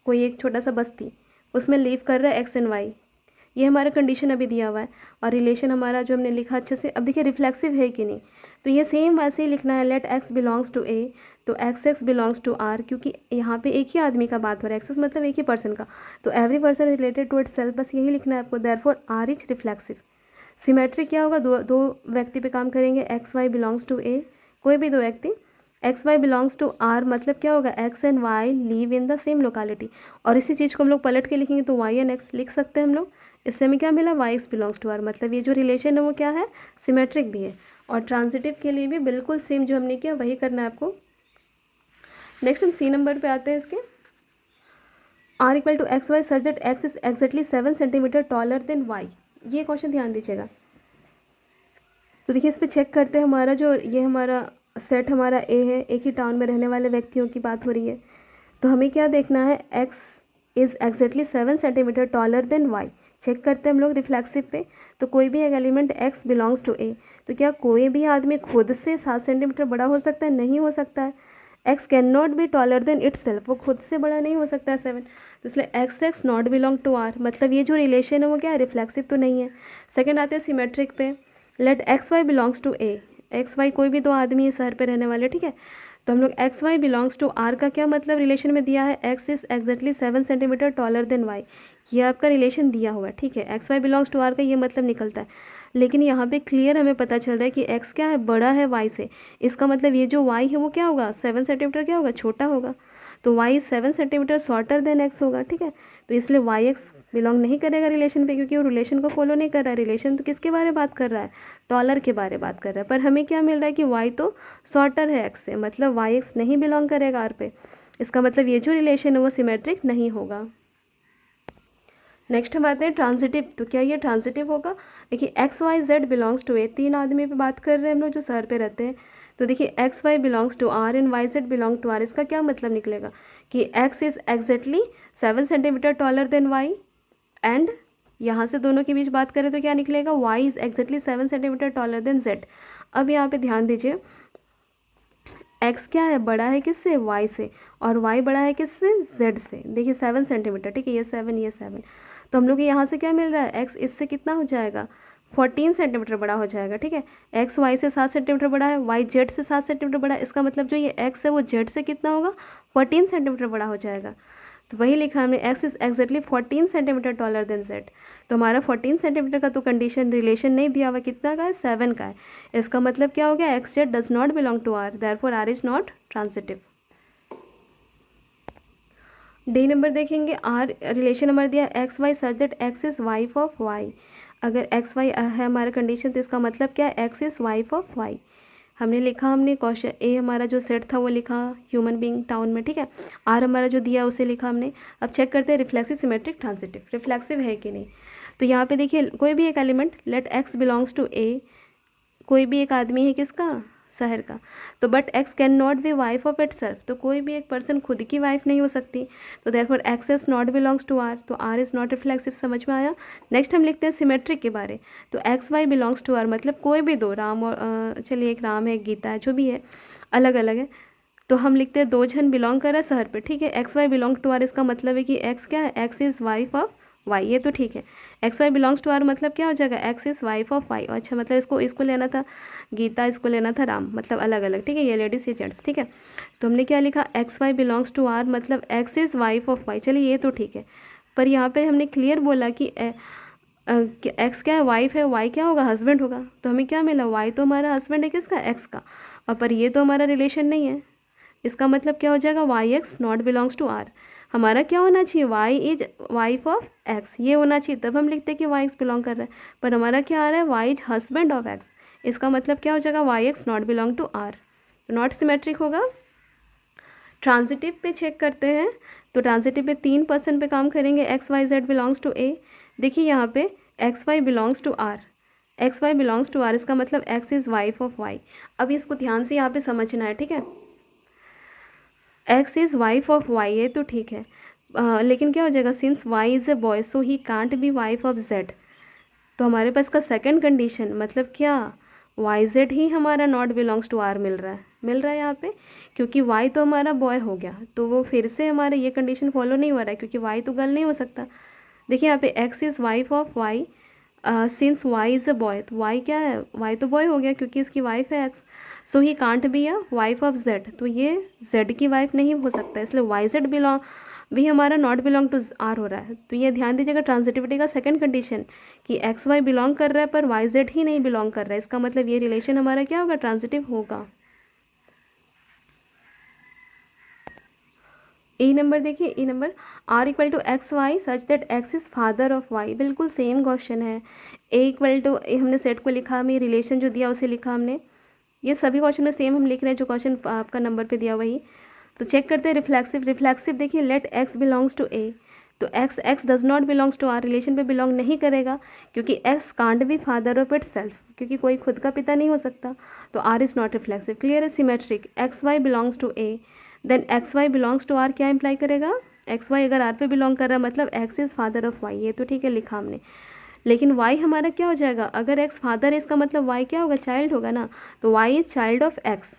कोई एक छोटा सा बस्ती, उसमें लीव कर रहा है एक्स एंड वाई, ये हमारा कंडीशन अभी दिया हुआ है। और रिलेशन हमारा जो हमने लिखा अच्छे से, अब देखिए रिफ्लेक्सिव है कि नहीं, तो ये सेम वैसे ही लिखना है। Let X belongs to A, तो X X belongs to R, क्योंकि यहाँ पे एक ही आदमी का बात हो रहा है, एक्सेस मतलब एक ही पर्सन का, तो every person related to itself, बस यही लिखना है आपको। Therefore R is reflexive. Symmetric क्या होगा, दो दो व्यक्ति पे काम करेंगे, X Y belongs to A, कोई भी दो व्यक्ति, X Y belongs to R मतलब क्या होगा, X and Y live in the same locality. और इसी चीज़ को हम लोग पलट के लिखेंगे तो वाई एंड एक्स लिख सकते हैं हम लोग। इससे हमें क्या मिला, Y X belongs to R, मतलब ये जो रिलेशन है वो क्या है, सिमेट्रिक भी है। और ट्रांजिटिव के लिए भी बिल्कुल सेम जो हमने किया वही करना है आपको। नेक्स्ट हम सी नंबर पे आते हैं इसके, R equal to X Y such that X is exactly 7 centimetre taller than Y. ये क्वेश्चन ध्यान दीजिएगा। तो देखिए इस पर चेक करते हैं, हमारा जो ये हमारा सेट हमारा ए है, एक ही टाउन में रहने वाले व्यक्तियों की बात हो रही है। तो हमें क्या देखना है, X is exactly 7 centimetre taller than Y. Check करते हैं हम लोग रिफ्लेक्सिव पे, तो कोई भी एक element x belongs to A, तो क्या कोई भी आदमी खुद से 7 सेंटीमीटर बड़ा हो सकता है, नहीं हो सकता है। X can not B taller than it's self, वो खुद से बड़ा नहीं हो सकता है 7, तो इसलिए X X not belong to R, मतलब ये जो रिलेशन है वो क्या है, रिफ्लेक्सिव तो नहीं है। सेकेंड आते हैं सिमेट्रिक पे, let X Y belongs to A, X Y कोई भी दो आदमी है शहर पे रहने वाले, ठीक है। तो हम लोग X Y belongs to R का क्या मतलब रिलेशन में दिया है, X is exactly 7 centimetre taller than Y, ये आपका रिलेशन दिया हुआ है, ठीक है। X Y belongs to R का ये मतलब निकलता है, लेकिन यहाँ पे क्लियर हमें पता चल रहा है कि एक्स क्या है, बड़ा है वाई से, इसका मतलब ये जो वाई है वो क्या होगा, 7 सेंटीमीटर क्या होगा, छोटा होगा। तो Y 7 centimetre shorter than X होगा, ठीक है। तो इसलिए वाई एक्स बिलोंग नहीं करेगा रिलेशन पे, क्योंकि वो रिलेशन को फॉलो नहीं कर रहा है। रिलेशन तो किसके बारे में बात कर रहा है, डॉलर के बारे में बात कर रहा है। पर हमें क्या मिल रहा है कि वाई तो शॉर्टर है एक्स से, मतलब वाई एक्स नहीं बिलोंग करेगा आर पे। इसका मतलब ये जो रिलेशन है वो सिमेट्रिक नहीं होगा। नेक्स्ट हम आते हैं ट्रांजिटिव। तो क्या ये ट्रांजिटिव होगा? देखिए X Y Z belongs to A, 3 आदमी पे बात कर रहे हैं हम लोग जो शहर पे रहते हैं। तो देखिए X Y belongs to R and Y Z belong to R. इसका क्या मतलब निकलेगा कि X is exactly 7 centimetre taller than Y, and यहाँ से दोनों के बीच बात करें तो क्या निकलेगा, Y is exactly 7 centimetre taller than Z. अब यहाँ पे ध्यान दीजिए, एक्स क्या है, बड़ा है किससे, वाई से, और वाई बड़ा है किससे, जेड से। देखिए 7 सेंटीमीटर, ठीक है, ये 7 ये 7। तो हम लोग को यहाँ से क्या मिल रहा है, एक्स इससे कितना हो जाएगा, 14 सेंटीमीटर बड़ा हो जाएगा। ठीक है, एक्स वाई से 7 सेंटीमीटर बड़ा है, वाई जेड से 7 सेंटीमीटर बड़ा है। इसका मतलब जो ये एक्स है वो जेड से कितना होगा, 14 सेंटीमीटर बड़ा हो जाएगा। तो वही लिखा हमने, x is exactly 14 centimetre taller than Z. तो हमारा 14 सेंटीमीटर का तो कंडीशन रिलेशन नहीं दिया हुआ, कितना का है, 7 का है। इसका मतलब क्या हो गया, X Z does not belong to R, therefore R is not transitive. D number देखेंगे, आर रिलेशन नंबर दिया X Y such that X is wife of Y. अगर एक्स वाई है हमारा कंडीशन, तो इसका मतलब क्या है, X is wife of Y. हमने लिखा, हमने क्वेश्चन ए हमारा जो सेट था वो लिखा, ह्यूमन बीइंग टाउन में। ठीक है, आर हमारा जो दिया उसे लिखा हमने। अब चेक करते हैं रिफ्लेक्सिव सिमेट्रिक ट्रांजिटिव, रिफ्लेक्सिव है कि नहीं। तो यहाँ पे देखिए कोई भी एक element, let X belongs to A, कोई भी एक आदमी है किसका, शहर का। तो but X can not be wife of itself, तो कोई भी एक पर्सन खुद की वाइफ नहीं हो सकती। तो therefore X is not belongs to R, तो आर इज़ नॉट रिफ्लेक्सिव। समझ में आया। नेक्स्ट हम लिखते हैं सिमेट्रिक के बारे। तो X Y belongs to R मतलब कोई भी दो, राम और चलिए एक राम है एक गीता है, जो भी है अलग अलग है। तो हम लिखते हैं दो जन बिलोंग कर रहा है शहर पे। ठीक है, X Y belong to R, इसका मतलब है कि एक्स क्या है, X is wife of Y, ये तो ठीक है। X Y belongs to R मतलब क्या हो जाएगा, X is wife of Y. अच्छा, मतलब इसको लेना था गीता, इसको लेना था राम, मतलब अलग अलग। ठीक है, ये लेडीज़ ये जेंट्स। ठीक है, तो हमने क्या लिखा, X Y belongs to R मतलब X is wife of Y. चलिए ये तो ठीक है, पर यहाँ पे हमने क्लियर बोला कि एक्स क्या है, वाइफ है, वाई क्या होगा, हस्बैंड होगा। तो हमें क्या मिला, वाई तो हमारा हस्बैंड है किसका, एक्स का, और पर ये तो हमारा रिलेशन नहीं है। इसका मतलब क्या हो जाएगा, Y X not belongs to R. हमारा क्या होना चाहिए, Y is wife of X, ये होना चाहिए, तब हम लिखते हैं कि वाई एक्स बिलोंग कर रहा है। पर हमारा क्या आ रहा है, Y is husband of X. इसका मतलब क्या हो जाएगा, Y X not belong to R, not symmetric होगा। ट्रांजिटिव पे चेक करते हैं। तो ट्रांजिटिव पे 3% पे काम करेंगे, X Y Z belongs to A. देखिए यहाँ पे X Y belongs to R, X Y belongs to R, इसका मतलब X is wife of Y. अब इसको ध्यान से यहाँ पे समझना है। ठीक है, X is wife of Y है तो ठीक है, लेकिन क्या हो जाएगा, since Y is a boy so he can't be wife of Z. तो हमारे पास का सेकंड कंडीशन मतलब क्या, वाई जेड ही हमारा नॉट बिलोंग्स टू आर मिल रहा है यहाँ पे, क्योंकि वाई तो हमारा बॉय हो गया, तो वो फिर से हमारा ये कंडीशन फॉलो नहीं हो रहा है, क्योंकि वाई तो गर्ल नहीं हो सकता। देखिए यहाँ पे X is wife of Y, since Y is a boy, तो वाई क्या है, वाई तो बॉय हो गया क्योंकि इसकी वाइफ है x. So he can't be a wife of Z, तो ये जेड की वाइफ नहीं हो सकता, इसलिए वाई जेड बिलोंग भी हमारा नॉट बिलोंग टू आर हो रहा है। तो ये ध्यान दीजिएगा ट्रांजिटिविटी का सेकंड कंडीशन कि एक्स वाई बिलोंग कर रहा है पर वाई जेड ही नहीं बिलोंग कर रहा है, इसका मतलब ये रिलेशन हमारा क्या होगा, ट्रांजिटिव होगा। ई नंबर देखिए, E number, R equal to X Y such that X is father of Y, बिल्कुल सेम क्वेश्चन है। ए इक्वल टू, हमने सेट को लिखा, हमें रिलेशन जो दिया उसे लिखा हमने। ये सभी क्वेश्चन में सेम हम लिख रहे हैं जो क्वेश्चन आपका नंबर पे दिया वही। तो चेक करते हैं रिफ्लेक्सिव। रिफ्लेक्सिव देखिए, let X belongs to A, तो X does not belongs to R, relation पे बिलोंग नहीं करेगा, क्योंकि X can't be father of itself, क्योंकि कोई खुद का पिता नहीं हो सकता। तो R is not reflexive. Clear है, symmetric, X Y belongs to A, then X Y belongs to R, क्या इंप्लाई करेगा, एक्स वाई अगर आर पे बिलोंग कर रहा है मतलब X is father of Y, ये तो ठीक है लिखा हमने। लेकिन वाई हमारा क्या हो जाएगा, अगर एक्स फादर है इसका मतलब वाई क्या होगा, चाइल्ड होगा ना, तो Y is child of X.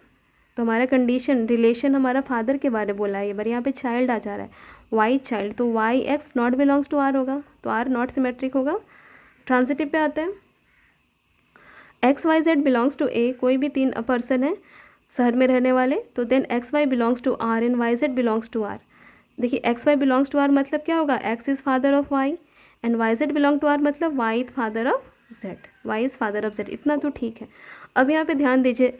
तो हमारा कंडीशन रिलेशन हमारा फादर के बारे बोला है, ये बार यहाँ पे चाइल्ड आ जा रहा है, वाई चाइल्ड, तो Y X not belongs to R होगा, तो आर नॉट सिमेट्रिक होगा। ट्रांजिटिव पे आते हैं, X Y Z belongs to A, कोई भी 3 पर्सन है शहर में रहने वाले, तो then X Y belongs to R and Y Z belongs to R. देखिए X Y belongs to R मतलब क्या होगा, X is father of Y, and Y Z belong to R मतलब Y is father of Z, Y is father of Z, इतना तो ठीक है। अब यहाँ पे ध्यान दीजिए,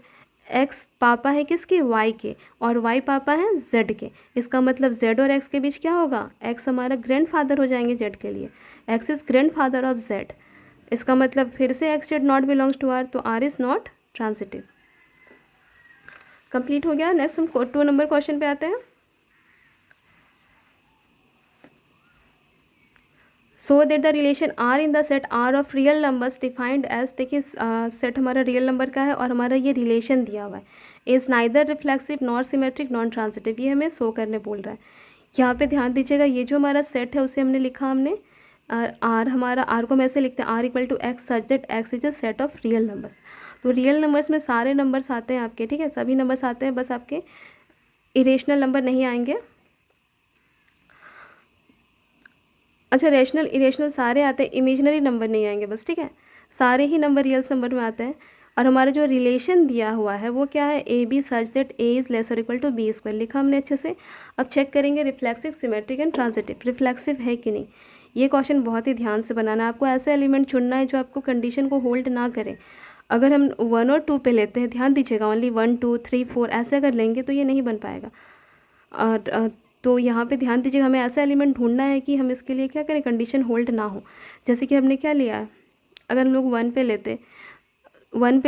एक्स पापा है किसके, वाई के, और वाई पापा है जेड के। इसका मतलब जेड और एक्स के बीच क्या होगा, एक्स हमारा ग्रैंडफादर हो जाएंगे जेड के लिए, X is grandfather of Z. इसका मतलब फिर से X Z not belongs to R, तो R is not transitive. Complete हो गया। नेक्स्ट हम 2 नंबर क्वेश्चन पे आते हैं। So that the relation R in the set R of real numbers defined as, देखिए सेट हमारा रियल नंबर का है और हमारा ये रिलेशन दिया हुआ है, is neither reflexive nor symmetric non transitive, ये हमें शो करने बोल रहा है। यहाँ पे ध्यान दीजिएगा, ये जो हमारा सेट है उसे हमने लिखा, हमने आर, हमारा आर को हम ऐसे लिखते हैं, R equal to X such that X is a set of real numbers. तो रियल नंबर्स में सारे नंबर्स आते हैं आपके, ठीक है, सभी नंबर्स आते हैं, बस आपके इरेशनल नंबर नहीं आएंगे। अच्छा, रेशनल इरेशनल सारे आते हैं, इमेजिनरी नंबर नहीं आएंगे बस, ठीक है, सारे ही नंबर रियल नंबर में आते हैं। और हमारा जो रिलेशन दिया हुआ है वो क्या है, A B such that A is lesser equal to B square, लिखा हमने अच्छे से। अब चेक करेंगे reflexive symmetric and transitive, reflexive है कि नहीं। ये क्वेश्चन बहुत ही ध्यान से बनाना है, आपको ऐसे एलिमेंट चुनना है जो आपको कंडीशन को होल्ड ना करें। अगर हम 1 और 2 पे लेते हैं, ध्यान दीजिएगा, ओनली 1 2 3 4 ऐसे अगर लेंगे तो ये नहीं बन पाएगा। और तो यहाँ पे ध्यान दीजिएगा, हमें ऐसा एलिमेंट ढूंढना है कि हम इसके लिए क्या करें, कंडीशन होल्ड ना हो। जैसे कि हमने क्या लिया है, अगर हम लोग 1 पे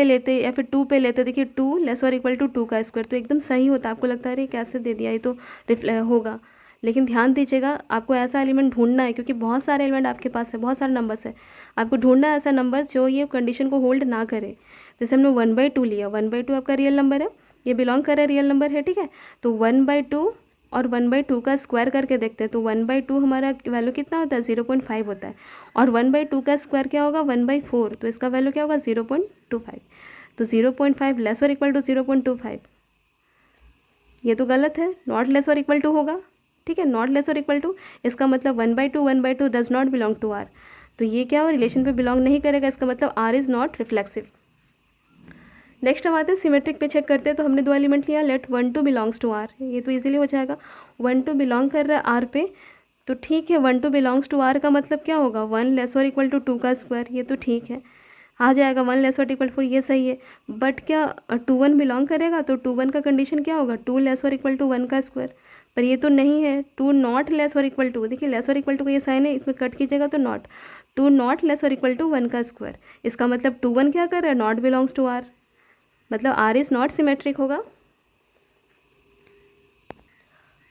लेते या फिर 2 पे लेते, देखिए 2 लेस और इक्वल टू 2 का स्क्वायर, तो एकदम सही होता। आपको लगता है अरे कैसे दे दिया, ये तो होगा, लेकिन ध्यान दीजिएगा आपको ऐसा एलिमेंट ढूंढना है, क्योंकि बहुत सारे एलिमेंट आपके पास है, बहुत सारे नंबर्स है, आपको ढूंढना है ऐसा नंबर जो ये कंडीशन को होल्ड ना करे। जैसे हमने 1/2 लिया, 1/2 आपका रियल नंबर है, ये बिलोंग कर रहा है रियल नंबर है, ठीक है, तो 1/2 और 1/2 का स्क्वायर करके देखते हैं, तो 1/2 हमारा वैल्यू कितना होता है, 0.5 होता है, और 1/2 का स्क्वायर क्या होगा, 1/4, तो इसका वैल्यू क्या होगा, 0.25। तो 0.5 लेस और इक्वल टू 0.25, ये तो गलत है, नॉट लेस और इक्वल टू होगा, ठीक है, नॉट लेस और इक्वल टू, इसका मतलब 1/2 does not belong to R, तो ये क्या हो, रिलेशन पे बिलोंग नहीं करेगा, इसका मतलब R is not reflexive. Next हम आते हैं सिमेट्रिक पे, चेक करते हैं। तो हमने 2 एलिमेंट लिया, लेट 1 2 बिलोंग्स टू आर, ये तो इजीली हो जाएगा, 1 2 बिलोंग कर रहा है आर पे, तो ठीक है, 1 2 बिलोंग्स टू आर का मतलब क्या होगा, 1 लेस और इक्वल टू 2 का स्क्वायर, ये तो ठीक है, आ जाएगा 1 लेस और इक्वल टू 4, ये सही है। बट क्या 2 1 बिलोंग करेगा, तो 2 1 का कंडीशन क्या होगा, 2 लेस और इक्वल टू 1 का स्क्वायर, पर ये तो नहीं है, 2 नॉट लेस और इक्वल टू, देखिए लेस और इक्वल टू का ये साइन है, इसमें कट कीजिएगा तो नॉट, 2 नॉट लेस और इक्वल टू 1 का स्क्वायर, इसका मतलब 2 1 क्या कर रहा है, नॉट बिलोंग्स टू आर, मतलब आर इज़ नॉट सिमेट्रिक होगा।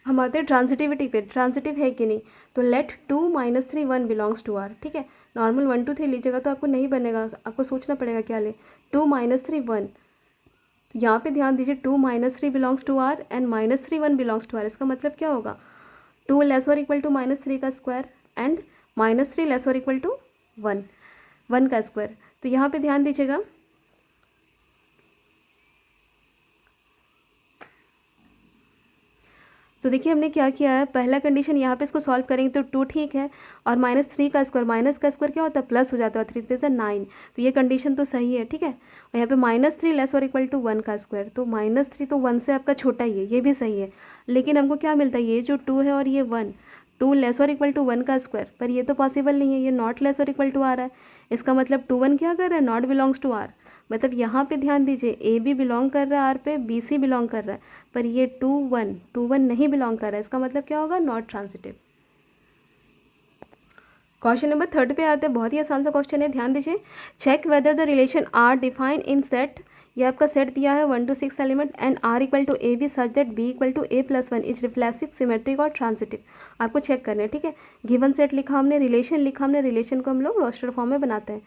हम आते हैं ट्रांजिटिविटी पे, ट्रांजिटिव है कि नहीं। तो लेट 2 -3 1 बिलोंग्स टू आर, ठीक है, नॉर्मल 1 2 3 लीजिएगा तो आपको नहीं बनेगा, आपको सोचना पड़ेगा क्या ले, 2 -3 1, यहाँ पे ध्यान दीजिए, 2 -3 belongs to R and -3 1 belongs to R, इसका मतलब क्या होगा, 2 लेस और इक्वल टू -3 का स्क्वायर एंड -3 लेस और इक्वल टू 1 का स्क्वायर। तो यहाँ पे ध्यान दीजिएगा, तो देखिए हमने क्या किया है, पहला कंडीशन यहाँ पे इसको सॉल्व करेंगे तो 2 ठीक है, और -3 का स्क्वायर, माइनस का स्क्वायर क्या होता है, प्लस हो जाता है, 3 3 से 9, तो ये कंडीशन तो सही है, ठीक है। और यहाँ पे -3 लेस और इक्वल टू 1 का स्क्वायर, तो -3 तो 1 से आपका छोटा ही है, ये भी सही है, लेकिन हमको क्या मिलता है, ये जो 2 है और ये 1, 2 लेस और इक्वल टू 1 का स्क्वायर, पर ये तो पॉसिबल नहीं है, ये नॉट लेस और इक्वल टू आ रहा है, इसका मतलब 2 1 क्या कर रहा है, नॉट बिलोंग्स टू आर, मतलब यहाँ पे ध्यान दीजिए, ए बी बिलोंग कर रहा है आर पे, बी सी बिलोंग कर रहा है, पर ये 2 1 नहीं बिलोंग कर रहा है, इसका मतलब क्या होगा, नॉट ट्रांजिटिव। क्वेश्चन नंबर 3 पे आते हैं, बहुत ही आसान सा क्वेश्चन है, ध्यान दीजिए। Check whether the relation R define in set, ये आपका सेट दिया है 1 to 6 element, and R equal to A B such that B equal to A plus 1 is reflexive symmetric और ट्रांजिटिव, आपको चेक करना है, ठीक है। गिवन सेट लिखा हमने, रिलेशन लिखा हमने, रिलेशन को हम लोग रोस्टर फॉर्म में बनाते हैं,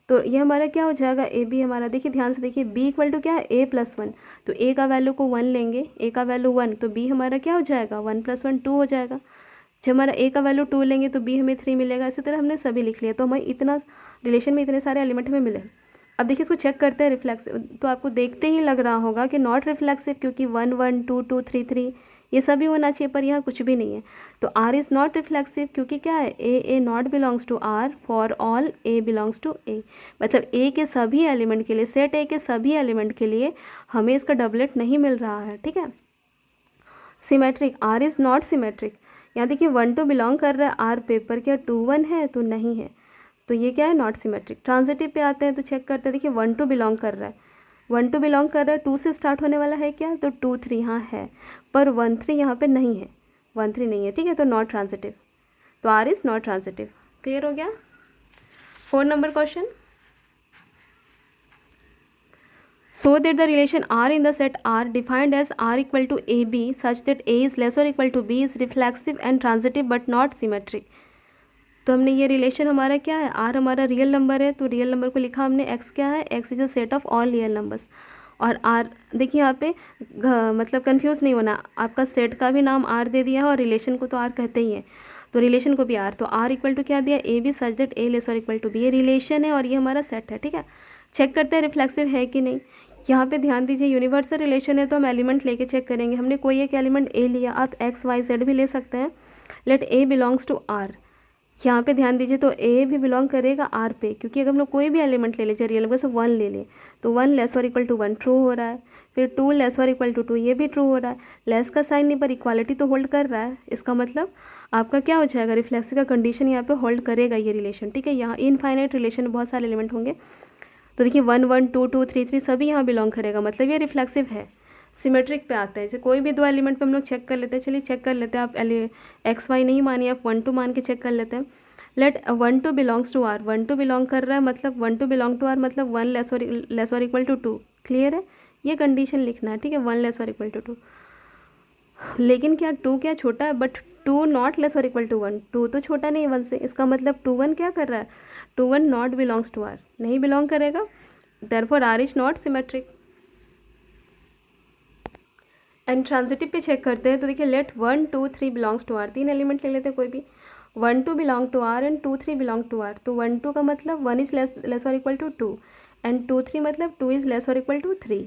तो ये हमारा क्या हो जाएगा, ए बी हमारा, देखिए ध्यान से देखिए, बी इक्वल टू क्या है, ए प्लस 1, तो ए का वैल्यू को 1 लेंगे, ए का वैल्यू 1, तो बी हमारा क्या हो जाएगा, 1 + 1 2 हो जाएगा। जब हमारा ए का वैल्यू 2 लेंगे तो बी हमें 3 मिलेगा, इसी तरह हमने सभी लिख लिया, तो हमें इतना रिलेशन में इतने सारे एलिमेंट हमें मिले। अब देखिए इसको चेक करते हैं रिफ्लेक्सिव, तो आपको देखते ही लग रहा होगा कि नॉट रिफ्लेक्सिव, क्योंकि 1 1 2 2 3 3 ये सभी होना चाहिए, पर यहाँ कुछ भी नहीं है, तो आर इज़ नॉट रिफ्लेक्सिव, क्योंकि क्या है, A not belongs to R for all A belongs to A, मतलब ए के सभी एलिमेंट के लिए, सेट ए के सभी एलिमेंट के लिए हमें इसका डबलेट नहीं मिल रहा है, ठीक है। Symmetric, R is not symmetric, यहाँ देखिए 1 2 बिलोंग कर रहा है आर पे, पर क्या 2 1 है, तो नहीं है, तो ये क्या है, नॉट सिमेट्रिक। ट्रांजिटिव पे आते हैं तो चेक करते हैं, देखिए 1 2 बिलोंग कर रहा है, 1 2 बिलोंग कर रहा है, 2 से स्टार्ट होने वाला है क्या, तो 2 3 हाँ है, पर 1 3 यहाँ पे नहीं है, 1 3 नहीं है, ठीक है, तो नॉट ट्रांजिटिव, तो R is not transitive. Clear हो गया। 4 number question, so that the relation R in the set R defined as R equal to AB such that A is less or equal to B is reflexive and transitive but not symmetric। तो हमने ये relation हमारा क्या है, R हमारा real number है, तो real number को लिखा हमने, X क्या है, X is a set of all real numbers, और R देखिए यहाँ पे मतलब कंफ्यूज नहीं होना, आपका सेट का भी नाम R दे दिया है और रिलेशन को तो R कहते ही है, तो रिलेशन को भी R, तो R इक्वल टू क्या दिया, A भी सच दैट A लेस और इक्वल टू B, ये रिलेशन है और ये हमारा सेट है, ठीक है। चेक करते हैं रिफ्लेक्सिव है कि नहीं। यहाँ पे ध्यान दीजिए, यूनिवर्सल रिलेशन है तो हम एलिमेंट लेके चेक करेंगे, हमने कोई एक एलिमेंट A लिया, आप X Y Z भी ले सकते हैं, let A belongs to R, यहाँ पे ध्यान दीजिए, तो A भी बिलोंग करेगा R पे, क्योंकि अगर हम लोग कोई भी एलिमेंट ले लें, रियल नंबर से 1 ले लें, तो 1 लेस और इक्वल टू 1 ट्रू हो रहा है, फिर 2 लेस और इक्वल टू 2 ये भी ट्रू हो रहा है, लेस का साइन नहीं पर इक्वालिटी तो होल्ड कर रहा है, इसका मतलब आपका क्या हो जाएगा, रिफ्लेक्सिव का कंडीशन यहाँ पे होल्ड करेगा ये रिलेशन, ठीक है। यहाँ इनफाइनाइट रिलेशन में बहुत सारे एलिमेंट होंगे, तो देखिए 1 1 2 2 3 3 सभी यहाँ बिलोंग करेगा, मतलब ये रिफ्लेक्सिव है। सिमेट्रिक पे आते हैं, जैसे कोई भी दो एलिमेंट पे हम लोग चेक कर लेते हैं, चलिए चेक कर लेते हैं, आप एक्स वाई नहीं मानिए, आप 1 2 मान के चेक कर लेते हैं। Let 1 2 belongs to R, 1 2 belong कर रहा है, मतलब 1 2 बिलोंग टू आर मतलब 1 लेस और इक्वल टू 2, क्लियर है, ये कंडीशन लिखना है, ठीक है, 1 लेस और इक्वल टू 2, लेकिन क्या 2 क्या छोटा है, बट 2 नॉट लेस और इक्वल टू 1, 2 तो छोटा नहीं है 1 से, इसका मतलब 2 1 क्या कर रहा है, 2 1 नॉट बिलोंग्स टू आर, नहीं बिलोंग करेगा, therefore R is not symmetric. And transitive पे चेक करते हैं, तो देखिए let 1 2 3 belongs to R, 3 element ले लेते हैं कोई भी, 1 2 belong to R and 2 3 belong to R, तो 1 2 का मतलब 1 इज़ लेस और इक्वल टू 2 एंड 2 3 मतलब 2 इज़ लेस और इक्वल टू 3,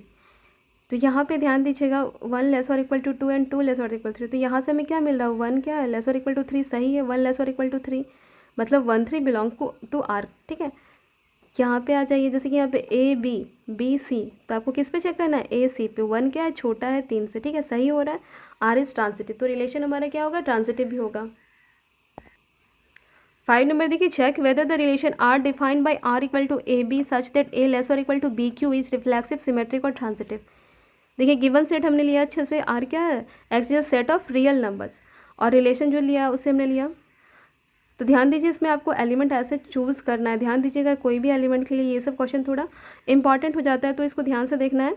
तो यहाँ पे ध्यान दीजिएगा 1 लेस और इक्वल टू 2 एंड 2 लेस और इक्वल 3, तो यहाँ से हमें क्या मिल रहा है, 1 क्या है, लेस और इक्वल टू 3 सही है, 1 लेस और इक्वल टू 3 मतलब 1 3 बिलोंग टू आर, ठीक है। यहाँ पे आ जाइए, जैसे कि यहाँ पे ए बी बी सी, तो आपको किस पे चेक करना है, ए सी पे, 1 क्या है, छोटा है 3 से, ठीक है, सही हो रहा है, आर इज ट्रांजिटिव, तो रिलेशन हमारा क्या होगा, ट्रांजिटिव भी होगा। 5 नंबर देखिए, check whether the relation R defined by R equal to A B such that A less और equal to B cube is reflexive symmetric और ट्रांजिटिव। देखिए गिवन सेट हमने लिया अच्छे से, आर क्या है, X is set of real numbers, और रिलेशन जो लिया उससे हमने लिया, तो ध्यान दीजिए इसमें आपको एलिमेंट ऐसे चूज़ करना है, ध्यान दीजिएगा कोई भी एलिमेंट के लिए ये सब क्वेश्चन थोड़ा इंपॉर्टेंट हो जाता है, तो इसको ध्यान से देखना है।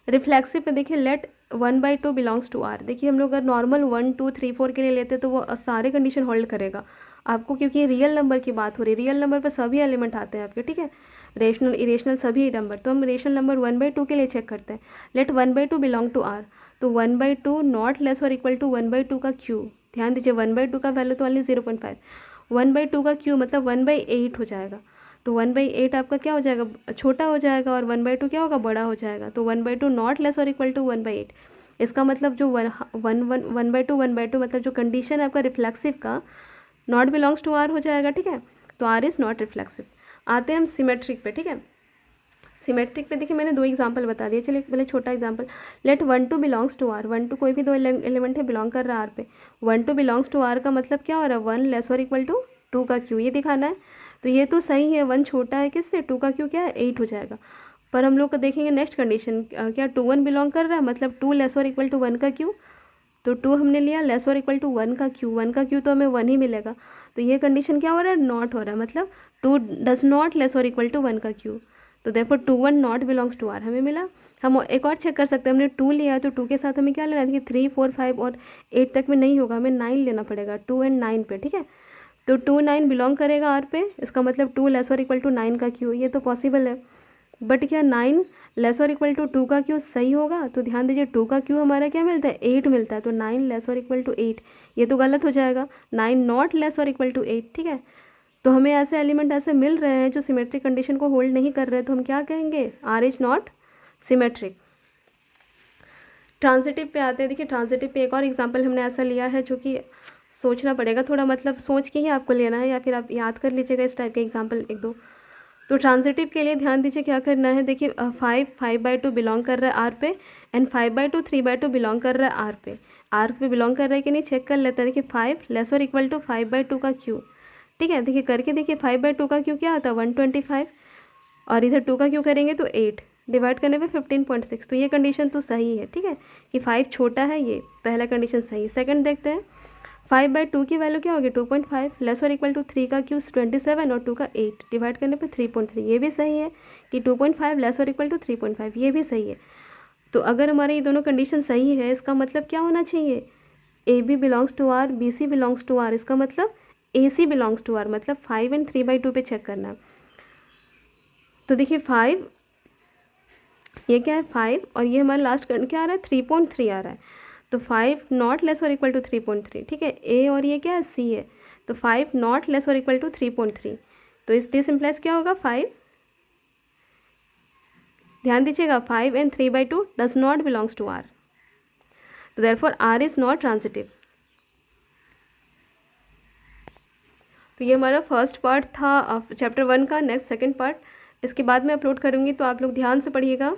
रिफ्लेक्सिव पे देखिए लेट 1/2 बिलोंग्स टू आर, देखिए हम लोग अगर नॉर्मल 1 2 3 4 के लिए लेते तो वो सारे कंडीशन होल्ड करेगा आपको, क्योंकि रियल नंबर की बात हो रही है, रियल नंबर पर सभी एलिमेंट आते हैं आपके, ठीक है, रेशनल इरेशनल सभी नंबर, तो हम रेशनल नंबर 1/2 के लिए चेक करते हैं, लेट 1/2 बिलोंग टू आर, तो 1/2 नॉट लेस और इक्वल टू 1/2 का क्यू, ध्यान दीजिए 1/2 का वैल्यू तो ओनली 0.5, 1/2 का क्यू मतलब 1/8 हो जाएगा, तो 1/8 आपका क्या हो जाएगा, छोटा हो जाएगा, और 1/2 क्या होगा, बड़ा हो जाएगा, तो 1/2 नॉट लेस और इक्वल टू 1/8, इसका मतलब जो 1/2 मतलब जो कंडीशन है आपका रिफ्लेक्सिव का, नॉट बिलोंग्स टू आर हो जाएगा, ठीक है, तो आर इज़ नॉट रिफ्लेक्सिव। आते हैं हम सिमेट्रिक पे, ठीक है, सिमेट्रिक पे देखिए मैंने 2 एग्जांपल बता दिए, चलिए पहले छोटा example, let 1 2 belongs to R, 1 2 कोई भी दो एलिमेंट है बिलोंग कर रहा है आर पे, 1 2 बिलोंग्स टू आर का मतलब क्या हो रहा है, 1 लेस और इक्वल टू 2 का क्यू, ये दिखाना है, तो ये तो सही है, 1 छोटा है किससे, 2 का क्यू क्या है, 8 हो जाएगा, पर हम लोग को देखेंगे नेक्स्ट कंडीशन, क्या 2 1 बिलोंग कर रहा है, मतलब 2 लेस और इक्वल टू 1 का क्यू, तो 2 हमने लिया लेस और इक्वल टू 1 का क्यू, 1 का क्यू तो हमें 1 ही मिलेगा, तो ये कंडीशन क्या हो रहा है, नॉट हो रहा है, मतलब 2 डज नॉट लेस और इक्वल टू 1 का क्यू, तो देखो 2 1 नॉट बिलोंग्स टू आर हमें मिला। हम एक और चेक कर सकते हैं, हमने 2 लिया है तो 2 के साथ हमें क्या लेना है, देखिए 3 4 5 और 8 तक में नहीं होगा, हमें 9 लेना पड़ेगा, 2 एंड 9 पे, ठीक है, तो 2 9 बिलोंग करेगा आर पे, इसका मतलब 2 लेस और इक्वल टू 9 का क्यू, ये तो पॉसिबल है, बट क्या 9 लेस और इक्वल टू 2 का क्यू सही होगा, तो ध्यान दीजिए 2 का क्यू हमारा क्या मिलता है, 8 मिलता है, तो 9 लेस और इक्वल टू 8, ये तो गलत हो जाएगा, 9 नॉट लेस और इक्वल टू 8, ठीक है, तो हमें ऐसे एलिमेंट ऐसे मिल रहे हैं जो सिमेट्रिक कंडीशन को होल्ड नहीं कर रहे, तो हम क्या कहेंगे, R is not symmetric. Transitive पे आते हैं, देखिए ट्रांजिटिव पे एक और एग्जांपल हमने ऐसा लिया है जो कि सोचना पड़ेगा थोड़ा, मतलब सोच के ही आपको लेना है, या फिर आप याद कर लीजिएगा इस टाइप के एग्जाम्पल 1 2। तो ट्रांजिटिव के लिए ध्यान दीजिए क्या करना है, देखिए 5/2 बिलोंग कर रहा है आर पे, एंड 5/2 3/2 बिलोंग कर रहा है आर पे बिलोंग कर रहा है कि नहीं चेक कर लेते हैं, देखिए 5 लेस और इक्वल टू 5/2 का क्यू, ठीक है, देखिए करके देखिए 5/2 का क्यू क्या आता है 125, और इधर 2 का क्यू करेंगे तो 8, डिवाइड करने पे 15.6, तो ये कंडीशन तो सही है, ठीक है, कि 5 छोटा है, ये पहला कंडीशन सही है। सेकंड देखते हैं, 5/2 की वैल्यू क्या होगी 2.5, लेस और इक्वल टू 3 का क्यूब 27 और 2 का 8, डिवाइड करने पे 3.3, ये भी सही है कि 2.5 लेस और इक्वल टू 3.5, ये भी सही है। तो अगर हमारे ये दोनों कंडीशन सही है, इसका मतलब क्या होना चाहिए, A B belongs to R, B C belongs to R, इसका मतलब A C belongs to R, मतलब 5 एंड 3/2 पे चेक करना। तो देखिए 5, ये क्या है 5, और ये हमारा लास्ट क्या आ रहा है 3.3 आ रहा है, तो 5 नॉट लेस और इक्वल टू 3.3, ठीक है, ए और ये क्या है सी है, तो 5 नॉट लेस और इक्वल टू 3.3, तो इस दिस इम्प्लाइज क्या होगा 5, ध्यान दीजिएगा 5 and 3/2 does not belongs to R, तो therefore R is not transitive. तो ये हमारा फर्स्ट पार्ट था चैप्टर 1 का। नेक्स्ट सेकंड पार्ट इसके बाद में अपलोड करूँगी, तो आप लोग ध्यान से पढ़िएगा।